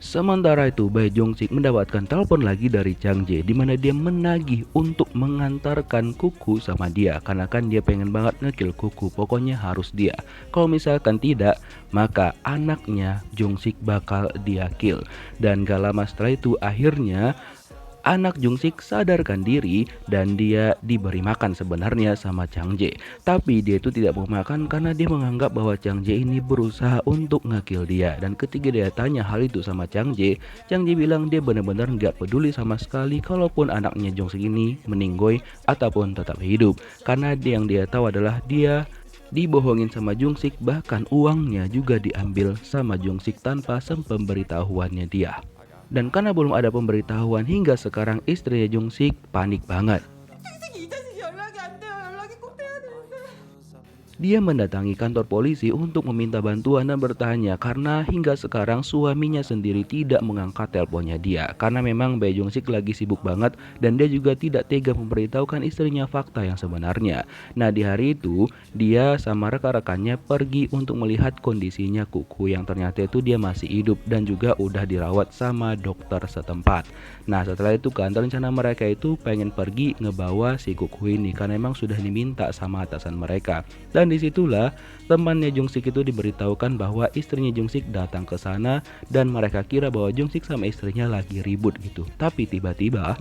Sementara itu Bae Jong Sik mendapatkan telepon lagi dari Chang Jae di mana dia menagih untuk mengantarkan Kuk-Hu sama dia karena kan dia pengen banget ngekill Kuk-Hu, pokoknya harus dia. Kalau misalkan tidak, maka anaknya Jong Sik bakal dia kill. Dan gak lama setelah itu akhirnya anak Jong Sik sadarkan diri dan dia diberi makan sebenarnya sama Chang Jae. Tapi dia itu tidak mau makan karena dia menganggap bahwa Chang Jae ini berusaha untuk ngekill dia. Dan ketika dia tanya hal itu sama Chang Jae bilang dia benar-benar nggak peduli sama sekali kalaupun anaknya Jong Sik ini meninggoy ataupun tetap hidup. Karena yang dia tahu adalah dia dibohongin sama Jong Sik, bahkan uangnya juga diambil sama Jong Sik tanpa sepemberitahuannya dia. Dan karena belum ada pemberitahuan hingga sekarang istrinya Jong Sik panik banget. Dia mendatangi kantor polisi untuk meminta bantuan dan bertanya karena hingga sekarang suaminya sendiri tidak mengangkat teleponnya dia. Karena memang Bae Jong Sik lagi sibuk banget dan dia juga tidak tega memberitahukan istrinya fakta yang sebenarnya. Nah di hari itu dia sama rekan-rekannya pergi untuk melihat kondisinya Kuk-Hu yang ternyata itu dia masih hidup dan juga udah dirawat sama dokter setempat. Nah setelah itu kan rencana mereka itu pengen pergi ngebawa si Kuk-Hu ini karena memang sudah diminta sama atasan mereka. Dan disitulah temannya Jong Sik itu diberitahukan bahwa istrinya Jong Sik datang ke sana dan mereka kira bahwa Jong Sik sama istrinya lagi ribut gitu. Tapi tiba-tiba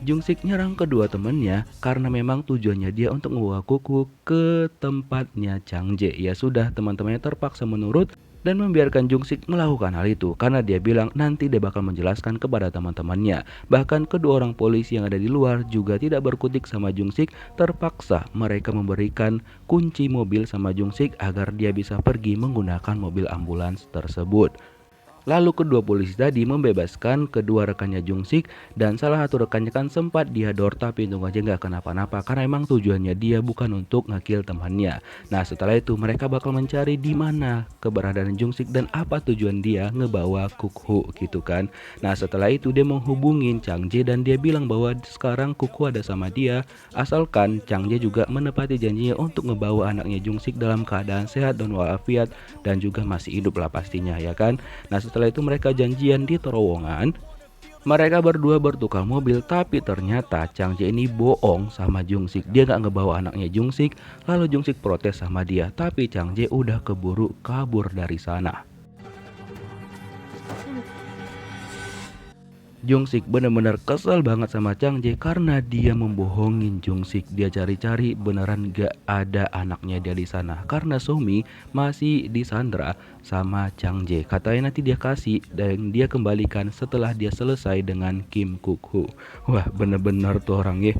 Jong Sik nyerang kedua temannya karena memang tujuannya dia untuk membawa Kuk-Hu ke tempatnya Chang Jae. Ya sudah, teman-temannya terpaksa menurut dan membiarkan Jong Sik melakukan hal itu karena dia bilang nanti dia bakal menjelaskan kepada teman-temannya. Bahkan kedua orang polisi yang ada di luar juga tidak berkutik sama Jong Sik. Terpaksa mereka memberikan kunci mobil sama Jong Sik agar dia bisa pergi menggunakan mobil ambulans tersebut. Lalu kedua polisi tadi membebaskan kedua rekannya Jong Sik dan salah satu rekannya kan sempat dihador tapi untung aja nggak kenapa-napa karena emang tujuannya dia bukan untuk ngekill temannya. Nah setelah itu mereka bakal mencari di mana keberadaan Jong Sik dan apa tujuan dia ngebawa Kuk-Hu gitu kan. Nah setelah itu dia menghubungin Chang Jae dan dia bilang bahwa sekarang Kuk-Hu ada sama dia asalkan Chang Jae juga menepati janjinya untuk ngebawa anaknya Jong Sik dalam keadaan sehat dan walafiat dan juga masih hidup lah pastinya ya kan. Nah setelah itu mereka janjian di terowongan. Mereka berdua bertukar mobil tapi ternyata Chang Jae ini bohong sama Jong Sik. Dia gak ngebawa anaknya Jong Sik. Lalu Jong Sik protes sama dia tapi Chang Jae udah keburu kabur dari sana. Jong Sik benar-benar kesel banget sama Chang Jae karena dia membohongin Jong Sik. Dia cari-cari beneran gak ada anaknya dia di sana karena Somi masih disandra sama Chang Jae. Katanya nanti dia kasih dan dia kembalikan setelah dia selesai dengan Kim Kuk-Hu. Wah bener-bener tuh orang ya.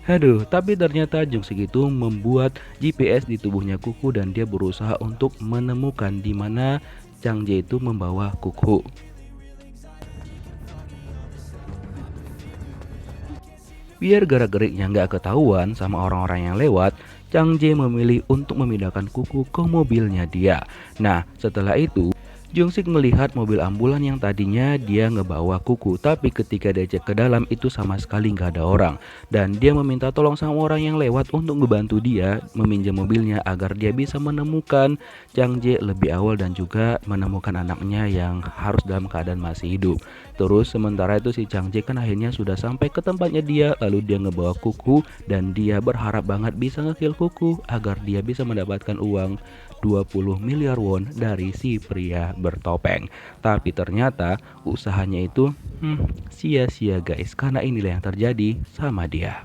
Aduh, tapi ternyata Jong Sik itu membuat GPS di tubuhnya Kuk-Hu dan dia berusaha untuk menemukan di mana Chang Jae itu membawa Kuk-Hu. Biar gerak-geriknya nggak ketahuan sama orang-orang yang lewat, Chang Jae memilih untuk memindahkan Kuk-Hu ke mobilnya dia. Nah, setelah itu Jong Sik melihat mobil ambulan yang tadinya dia ngebawa Kuk-Hu, tapi ketika dia cek ke dalam itu sama sekali nggak ada orang. Dan dia meminta tolong sama orang yang lewat untuk ngebantu dia meminjam mobilnya agar dia bisa menemukan Chang Jae lebih awal dan juga menemukan anaknya yang harus dalam keadaan masih hidup. Terus sementara itu si Chang Jae kan akhirnya sudah sampai ke tempatnya dia, lalu dia ngebawa Kuk-Hu dan dia berharap banget bisa ngekill Kuk-Hu agar dia bisa mendapatkan uang 20 miliar won dari si pria bertopeng. Tapi ternyata usahanya itu sia-sia guys, karena inilah yang terjadi sama dia.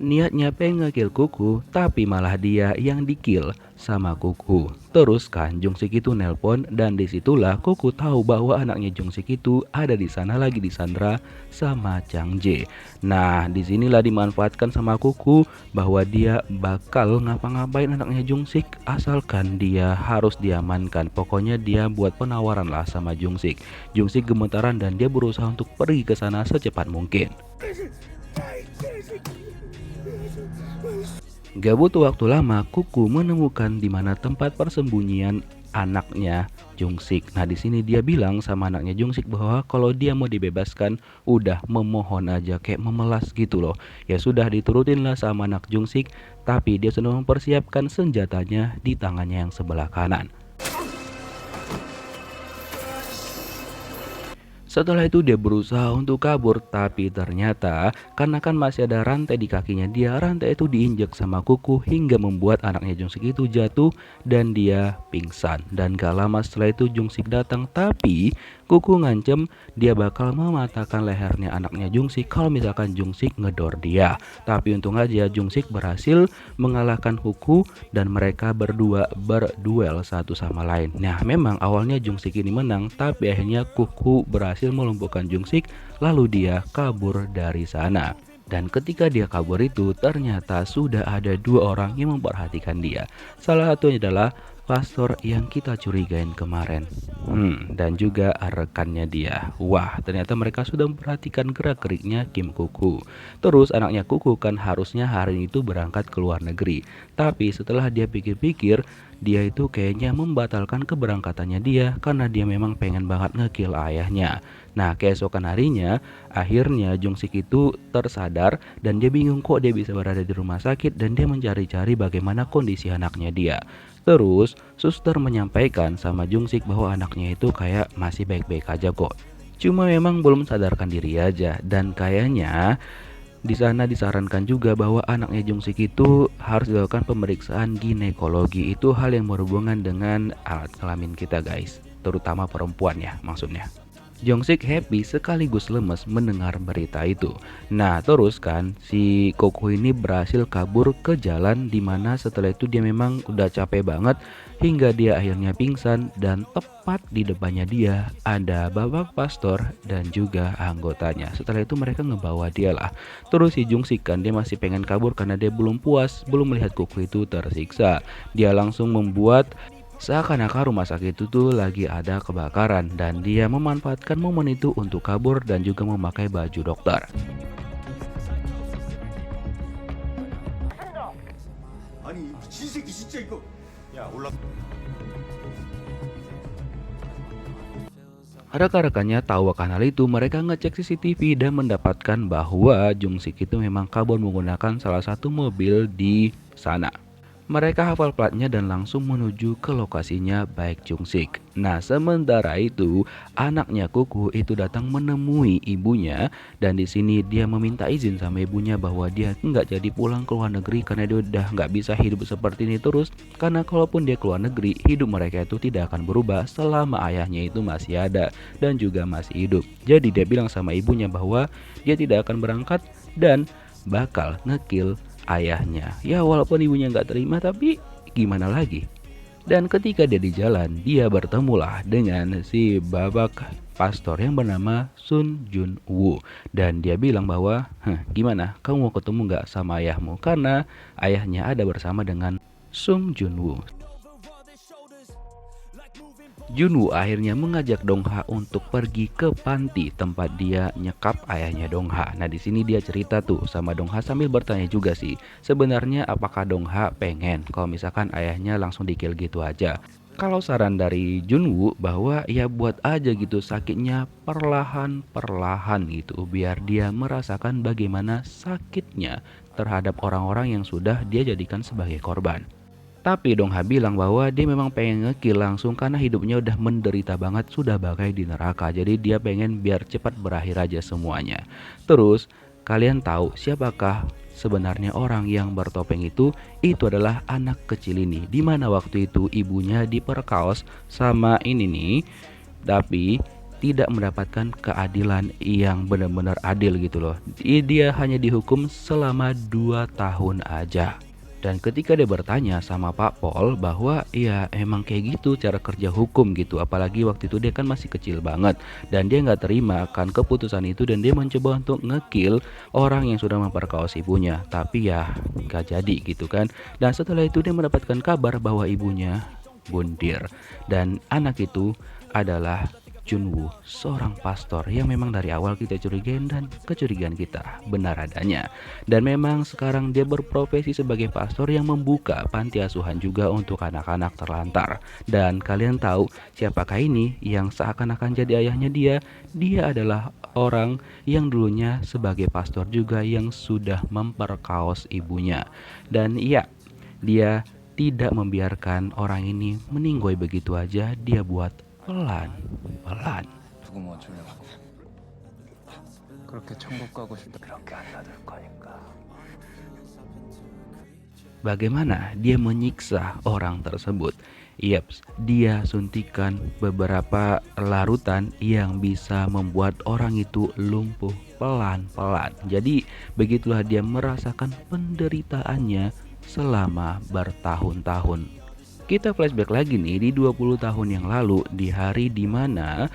Niatnya pengen nge-kill Kuku, tapi malah dia yang di-kill sama Kuku. Terus kan Jung-sik itu nelpon, dan disitulah Kuku tahu bahwa anaknya Jung-sik itu ada di sana lagi disandra sama Chang Jae. Nah, disinilah dimanfaatkan sama Kuku bahwa dia bakal ngapa-ngapain anaknya Jung-sik asalkan dia harus diamankan. Pokoknya dia buat penawaran lah sama Jung-sik. Jung-sik gemetaran dan dia berusaha untuk pergi ke sana secepat mungkin. Gak butuh waktu lama, Kuku menemukan di mana tempat persembunyian anaknya Jung-sik. Nah, di sini dia bilang sama anaknya Jung-sik bahwa kalau dia mau dibebaskan, udah memohon aja, kayak memelas gitu loh. Ya sudah, diturutin lah sama anak Jung-sik, tapi dia sudah mempersiapkan senjatanya di tangannya yang sebelah kanan. Setelah itu dia berusaha untuk kabur, tapi ternyata karena kan masih ada rantai di kakinya dia, rantai itu diinjak sama Kuku hingga membuat anaknya Jung-sik itu jatuh dan dia pingsan. Dan gak lama setelah itu Jung-sik datang, tapi Kuku ngancem dia bakal mematahkan lehernya anaknya Jung-sik kalau misalkan Jung-sik ngedor dia. Tapi untung aja Jung-sik berhasil mengalahkan Kuku dan mereka berdua berduel satu sama lain. Nah, memang awalnya Jung-sik ini menang, tapi akhirnya Kuku berhasil melumpuhkan Jung-sik, lalu dia kabur dari sana. Dan ketika dia kabur itu ternyata sudah ada dua orang yang memperhatikan dia. Salah satunya adalah pastor yang kita curigain kemarin, dan juga rekannya dia. Wah, ternyata mereka sudah memperhatikan gerak-geriknya Kim Kuku. Terus anaknya Kuku kan harusnya hari itu berangkat ke luar negeri, tapi setelah dia pikir-pikir, dia itu kayaknya membatalkan keberangkatannya dia karena dia memang pengen banget nge-kill ayahnya. Nah, keesokan harinya akhirnya Jung-sik itu tersadar dan dia bingung kok dia bisa berada di rumah sakit, dan dia mencari-cari bagaimana kondisi anaknya dia. Terus suster menyampaikan sama Jung-sik bahwa anaknya itu kayak masih baik-baik aja kok, cuma memang belum sadarkan diri aja. Dan kayaknya di sana disarankan juga bahwa anaknya Jung-sik itu harus dilakukan pemeriksaan ginekologi. Itu hal yang berhubungan dengan alat kelamin kita guys, terutama perempuan ya maksudnya. Jung-sik happy sekaligus lemes mendengar berita itu. Nah, terus kan si Kuku ini berhasil kabur ke jalan, dimana setelah itu dia memang udah capek banget hingga dia akhirnya pingsan, dan tepat di depannya dia ada bapak pastor dan juga anggotanya. Setelah itu mereka ngebawa dia lah. Terus si Jung-sik kan dia masih pengen kabur karena dia belum puas, belum melihat Kuku itu tersiksa. Dia langsung membuat seakan-akan rumah sakit itu tuh lagi ada kebakaran, dan dia memanfaatkan momen itu untuk kabur dan juga memakai baju dokter. Rekan-rekannya tahu akan hal itu, mereka ngecek CCTV dan mendapatkan bahwa Jung-sik itu memang kabur menggunakan salah satu mobil di sana. Mereka hafal platnya dan langsung menuju ke lokasinya baik Jung-sik. Nah, sementara itu anaknya Kuku itu datang menemui ibunya, dan di sini dia meminta izin sama ibunya bahwa dia nggak jadi pulang ke luar negeri karena dia udah nggak bisa hidup seperti ini terus. Karena kalaupun dia keluar negeri, hidup mereka itu tidak akan berubah selama ayahnya itu masih ada dan juga masih hidup. Jadi dia bilang sama ibunya bahwa dia tidak akan berangkat dan bakal nge-kill ayahnya. Ya, walaupun ibunya nggak terima, tapi gimana lagi. Dan ketika dia di jalan, dia bertemulah dengan si babak pastor yang bernama Sun Jun Woo. Dan dia bilang bahwa, gimana, kamu mau ketemu nggak sama ayahmu? Karena ayahnya ada bersama dengan Sung Jun Woo. Junwoo akhirnya mengajak Dongha untuk pergi ke panti tempat dia nyekap ayahnya Dongha. Nah, di sini dia cerita tuh sama Dongha sambil bertanya juga sih, sebenarnya apakah Dongha pengen kalau misalkan ayahnya langsung di-kill gitu aja. Kalau saran dari Junwoo bahwa ya buat aja gitu sakitnya perlahan-perlahan gitu, biar dia merasakan bagaimana sakitnya terhadap orang-orang yang sudah dia jadikan sebagai korban. Tapi Dongha bilang bahwa dia memang pengen ngekill langsung karena hidupnya udah menderita banget, sudah bagai di neraka. Jadi dia pengen biar cepat berakhir aja semuanya. Terus kalian tahu siapakah sebenarnya orang yang bertopeng itu? Itu adalah anak kecil ini. Dimana waktu itu ibunya diperkaos sama ini nih, tapi tidak mendapatkan keadilan yang benar-benar adil gitu loh. Dia hanya dihukum selama 2 tahun aja. Dan ketika dia bertanya sama Pak Pol bahwa ya emang kayak gitu cara kerja hukum gitu, apalagi waktu itu dia kan masih kecil banget dan dia nggak terima kan keputusan itu, dan dia mencoba untuk ngekill orang yang sudah memperkaos ibunya, tapi ya nggak jadi gitu kan. Dan setelah itu dia mendapatkan kabar bahwa ibunya bundir, dan anak itu adalah Junwoo, seorang pastor yang memang dari awal kita curigain dan kecurigaan kita benar adanya. Dan memang sekarang dia berprofesi sebagai pastor yang membuka panti asuhan juga untuk anak-anak terlantar. Dan kalian tahu siapakah ini yang seakan-akan jadi ayahnya dia? Dia adalah orang yang dulunya sebagai pastor juga yang sudah memperkaos ibunya. Dan iya, dia tidak membiarkan orang ini meninggoy begitu aja, dia buat pelan-pelan. 누구 뭐 어쩌려고 그렇게 천국 가고 싶다. 그렇게 안 놔둘 거니까. Bagaimana dia menyiksa orang tersebut? Yaps, dia suntikan beberapa larutan yang bisa membuat orang itu lumpuh pelan-pelan. Jadi begitulah dia merasakan penderitaannya selama bertahun-tahun. Kita flashback lagi nih di 20 tahun yang lalu, di hari dimana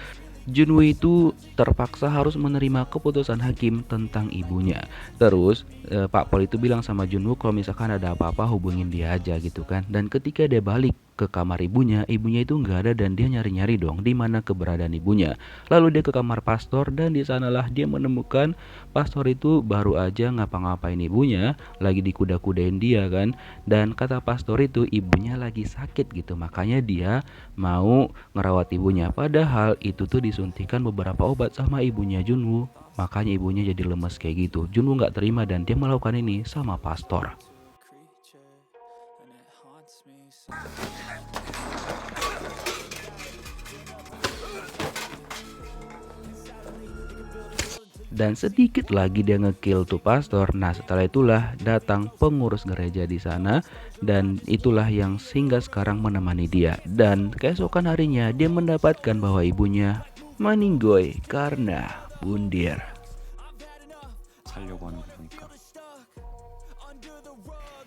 Junwoo itu terpaksa harus menerima keputusan hakim tentang ibunya. Terus Pak Pol itu bilang sama Junwoo kalau misalkan ada apa-apa hubungin dia aja gitu kan. Dan ketika dia balik ke kamar ibunya itu nggak ada, dan dia nyari-nyari dong di mana keberadaan ibunya. Lalu dia ke kamar pastor dan di sanalah dia menemukan pastor itu baru aja ngapa-ngapain ibunya, lagi dikuda-kudain dia kan. Dan kata pastor itu ibunya lagi sakit gitu, makanya dia mau ngerawat ibunya. Padahal itu tuh disuntikan beberapa obat sama ibunya Junwoo, makanya ibunya jadi lemes kayak gitu. Junwoo nggak terima dan dia melakukan ini sama pastor. Dan sedikit lagi dia ngekill tuh pastor. Nah setelah itulah datang pengurus gereja di sana, dan itulah yang hingga sekarang menemani dia. Dan keesokan harinya dia mendapatkan bahwa ibunya meninggoy karena bundir. 살려고 하는 거 보니까.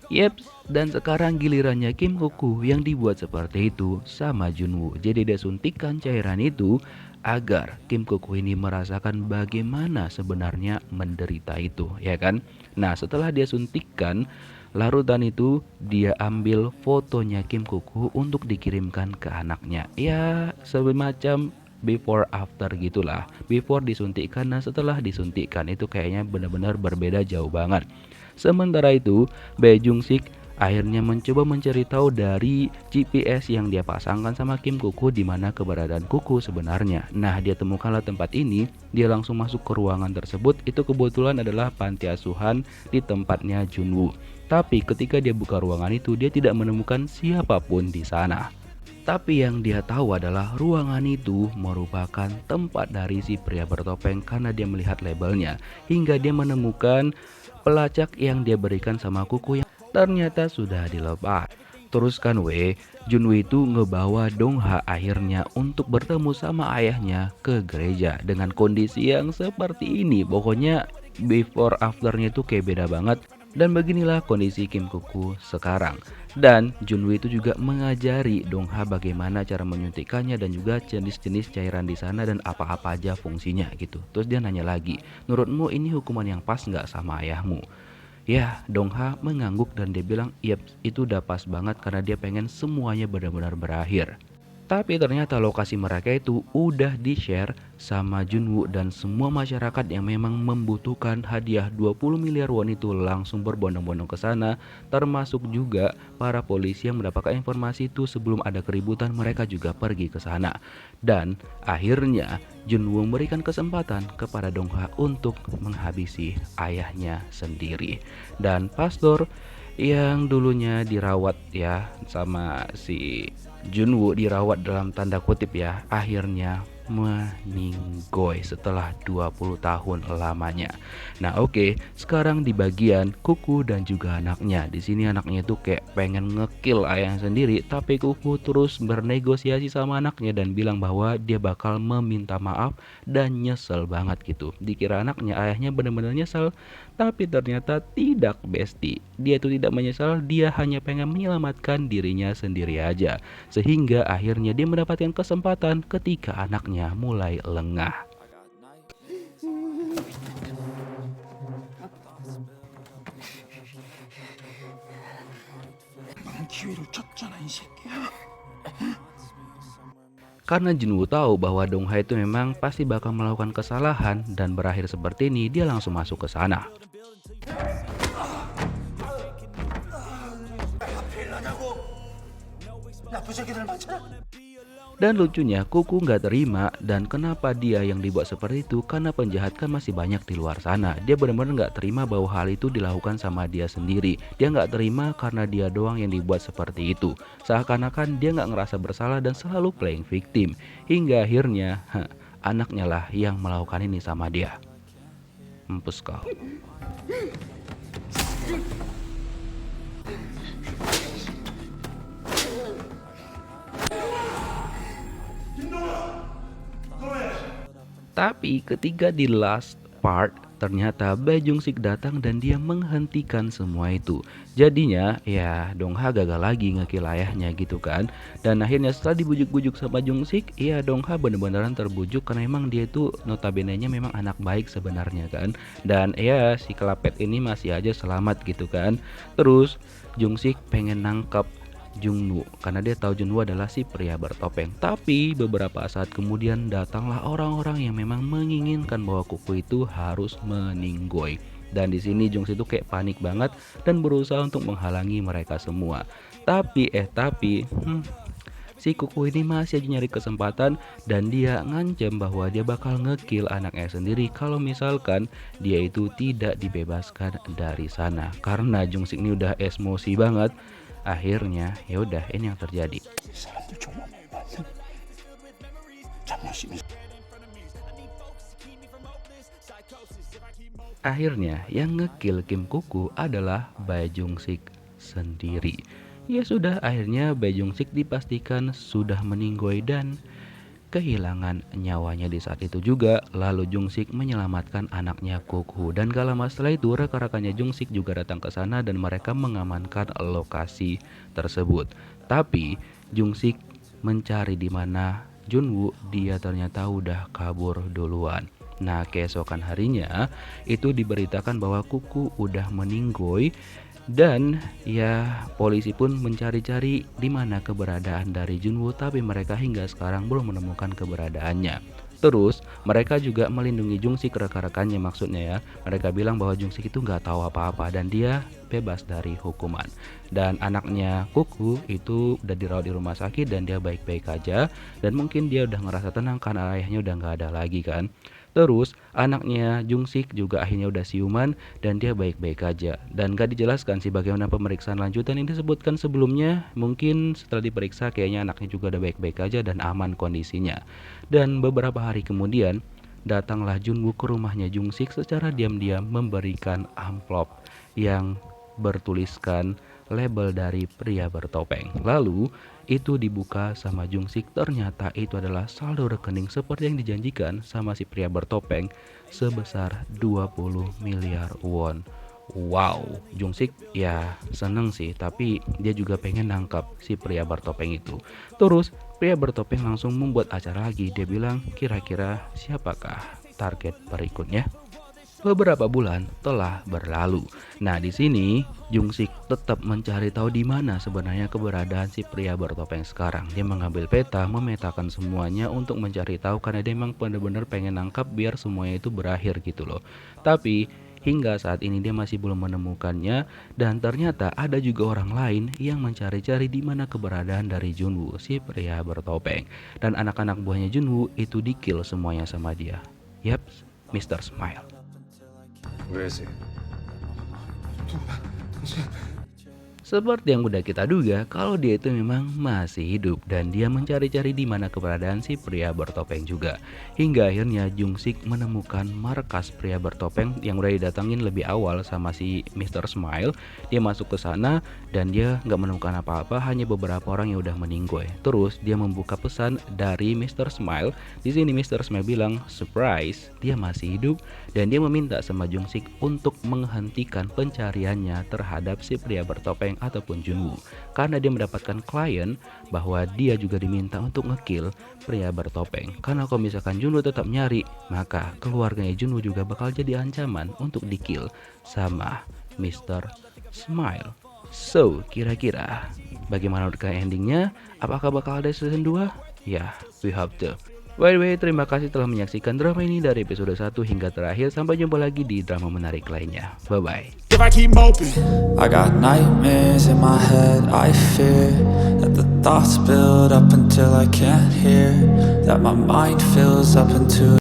Yeps, dan sekarang gilirannya Kim Koku yang dibuat seperti itu sama Junwoo. Jadi dia suntikan cairan itu agar Kim Koku ini merasakan bagaimana sebenarnya menderita itu, ya kan? Nah, setelah dia suntikan larutan itu, dia ambil fotonya Kim Koku untuk dikirimkan ke anaknya. Ya, semacam before after gitulah. Before disuntikkan dan setelah disuntikkan itu kayaknya benar-benar berbeda jauh banget. Sementara itu, Bae Jung Sik akhirnya mencoba mencari tahu dari GPS yang dia pasangkan sama Kim Koku di mana keberadaan Koku sebenarnya. Nah, dia temukanlah tempat ini, dia langsung masuk ke ruangan tersebut. Itu kebetulan adalah panti asuhan di tempatnya Junwoo. Tapi ketika dia buka ruangan itu, dia tidak menemukan siapapun di sana. Tapi yang dia tahu adalah ruangan itu merupakan tempat dari si pria bertopeng karena dia melihat labelnya. Hingga dia menemukan pelacak yang dia berikan sama Koku yang ternyata sudah dilepas. Terus kan Junwoo itu ngebawa Dongha akhirnya untuk bertemu sama ayahnya ke gereja dengan kondisi yang seperti ini. Pokoknya before afternya itu kayak beda banget. Dan beginilah kondisi Kim Koku sekarang. Dan Junwoo itu juga mengajari Dongha bagaimana cara menyuntikannya dan juga jenis-jenis cairan di sana dan apa-apa aja fungsinya gitu. Terus dia nanya lagi, menurutmu ini hukuman yang pas nggak sama ayahmu? Ya, Dongha mengangguk dan dia bilang, yep, itu udah pas banget karena dia pengen semuanya benar-benar berakhir. Tapi ternyata lokasi mereka itu udah di-share sama Junwoo, dan semua masyarakat yang memang membutuhkan hadiah 20 miliar won itu langsung berbondong-bondong ke sana, termasuk juga para polisi yang mendapatkan informasi itu sebelum ada keributan, mereka juga pergi ke sana. Dan akhirnya Junwoo memberikan kesempatan kepada Dongha untuk menghabisi ayahnya sendiri. Dan pastor yang dulunya dirawat ya sama si Junwoo, dirawat dalam tanda kutip ya, akhirnya meninggoy setelah 20 tahun lamanya. Nah oke, sekarang di bagian Kuku dan juga anaknya. Di sini anaknya tuh kayak pengen ngekill ayahnya sendiri, tapi Kuku terus bernegosiasi sama anaknya dan bilang bahwa dia bakal meminta maaf dan nyesel banget gitu. Dikira anaknya ayahnya benar-benar nyesel, tapi ternyata tidak besti. Dia itu tidak menyesal, dia hanya pengen menyelamatkan dirinya sendiri aja. Sehingga akhirnya dia mendapatkan kesempatan ketika anaknya mulai lengah. Karena Junwoo tahu bahwa Donghae itu memang pasti bakal melakukan kesalahan dan berakhir seperti ini, dia langsung masuk ke sana. Dan lucunya Kuku nggak terima, dan kenapa dia yang dibuat seperti itu, karena penjahat kan masih banyak di luar sana. Dia benar-benar nggak terima bahwa hal itu dilakukan sama dia sendiri. Dia nggak terima karena dia doang yang dibuat seperti itu. Seakan-akan dia nggak ngerasa bersalah dan selalu playing victim. Hingga akhirnya anaknya lah yang melakukan ini sama dia. Mampus kau. Tapi ketika di last part, ternyata Bae Jung Sik datang dan dia menghentikan semua itu. Jadinya ya Dongha gagal lagi ngekill ayahnya gitu kan. Dan akhirnya setelah dibujuk-bujuk sama Jung Sik, ya Dongha bener-beneran terbujuk karena emang dia itu notabene-nya memang anak baik sebenarnya kan. Dan ya si kelapet ini masih aja selamat gitu kan. Terus Jung Sik pengen nangkep Junwoo karena dia tahu Junwoo adalah si pria bertopeng. Tapi beberapa saat kemudian datanglah orang-orang yang memang menginginkan bahwa Kuku itu harus meninggoy. Dan di sini Jung Sik itu kayak panik banget dan berusaha untuk menghalangi mereka semua. Tapi si Kuku ini masih aja nyari kesempatan dan dia ngancam bahwa dia bakal ngekill anaknya sendiri kalau misalkan dia itu tidak dibebaskan dari sana. Karena Jung Sik ini udah emosi banget. Akhirnya ya udah ini yang terjadi. Akhirnya yang ngekill Kim Kuku adalah Bae Jung Sik sendiri. Ya sudah, akhirnya Bae Jung Sik dipastikan sudah meninggoy dan kehilangan nyawanya di saat itu juga. Lalu Jung Sik menyelamatkan anaknya Kuku, dan gak lama setelah itu rekan-rekannya Jung Sik juga datang ke sana dan mereka mengamankan lokasi tersebut. Tapi Jung Sik mencari di mana Junwoo, dia ternyata udah kabur duluan. Nah keesokan harinya itu diberitakan bahwa Kuku udah meninggoy. Dan ya polisi pun mencari-cari di mana keberadaan dari Junwoo, tapi mereka hingga sekarang belum menemukan keberadaannya. Terus mereka juga melindungi Jung Sik, rekan-rekannya maksudnya ya. Mereka bilang bahwa Jung Sik itu nggak tahu apa-apa dan dia bebas dari hukuman. Dan anaknya Kuku itu udah dirawat di rumah sakit dan dia baik-baik aja. Dan mungkin dia udah ngerasa tenang karena ayahnya udah nggak ada lagi kan. Terus anaknya Jung Sik juga akhirnya udah siuman dan dia baik-baik aja. Dan gak dijelaskan sih bagaimana pemeriksaan lanjutan yang disebutkan sebelumnya. Mungkin setelah diperiksa kayaknya anaknya juga udah baik-baik aja dan aman kondisinya. Dan beberapa hari kemudian datanglah Junwoo ke rumahnya Jung Sik secara diam-diam memberikan amplop yang bertuliskan label dari pria bertopeng. Lalu itu dibuka sama Jung Sik, ternyata itu adalah saldo rekening seperti yang dijanjikan sama si pria bertopeng sebesar 20 miliar won. Wow, Jung Sik ya seneng sih, tapi dia juga pengen nangkap si pria bertopeng itu. Terus pria bertopeng langsung membuat acara lagi. Dia bilang kira-kira siapakah target berikutnya. Beberapa bulan telah berlalu. Nah di sini Jung Sik tetap mencari tahu di mana sebenarnya keberadaan si pria bertopeng sekarang. Dia mengambil peta, memetakan semuanya untuk mencari tahu karena dia memang benar-benar pengen nangkap biar semuanya itu berakhir gitu loh. Tapi hingga saat ini dia masih belum menemukannya, dan ternyata ada juga orang lain yang mencari-cari di mana keberadaan dari Junwoo, si pria bertopeng. Dan anak-anak buahnya Junwoo itu di-kill semuanya sama dia. Yap, Mr. Smile. 왜 세? Seperti yang udah kita duga, kalau dia itu memang masih hidup dan dia mencari-cari di mana keberadaan si pria bertopeng juga. Hingga akhirnya Jung-sik menemukan markas pria bertopeng yang udah didatangin lebih awal sama si Mr. Smile. Dia masuk ke sana dan dia nggak menemukan apa-apa, hanya beberapa orang yang udah meninggoy. Terus dia membuka pesan dari Mr. Smile. Di sini Mr. Smile bilang surprise, dia masih hidup dan dia meminta sama Jung-sik untuk menghentikan pencariannya terhadap si pria bertopeng ataupun Junwoo, karena dia mendapatkan klien bahwa dia juga diminta untuk ngekill pria bertopeng. Karena kalau misalkan Junwoo tetap nyari, maka keluarganya Junwoo juga bakal jadi ancaman untuk dikill sama Mr. Smile. So, kira-kira bagaimana endingnya? Apakah bakal ada season 2? Ya, we hope to. By the way, terima kasih telah menyaksikan drama ini dari episode 1 hingga terakhir. Sampai jumpa lagi di drama menarik lainnya. Bye-bye. If I keep moping, I got nightmares in my head. I fear that the thoughts build up until I can't hear, that my mind fills up into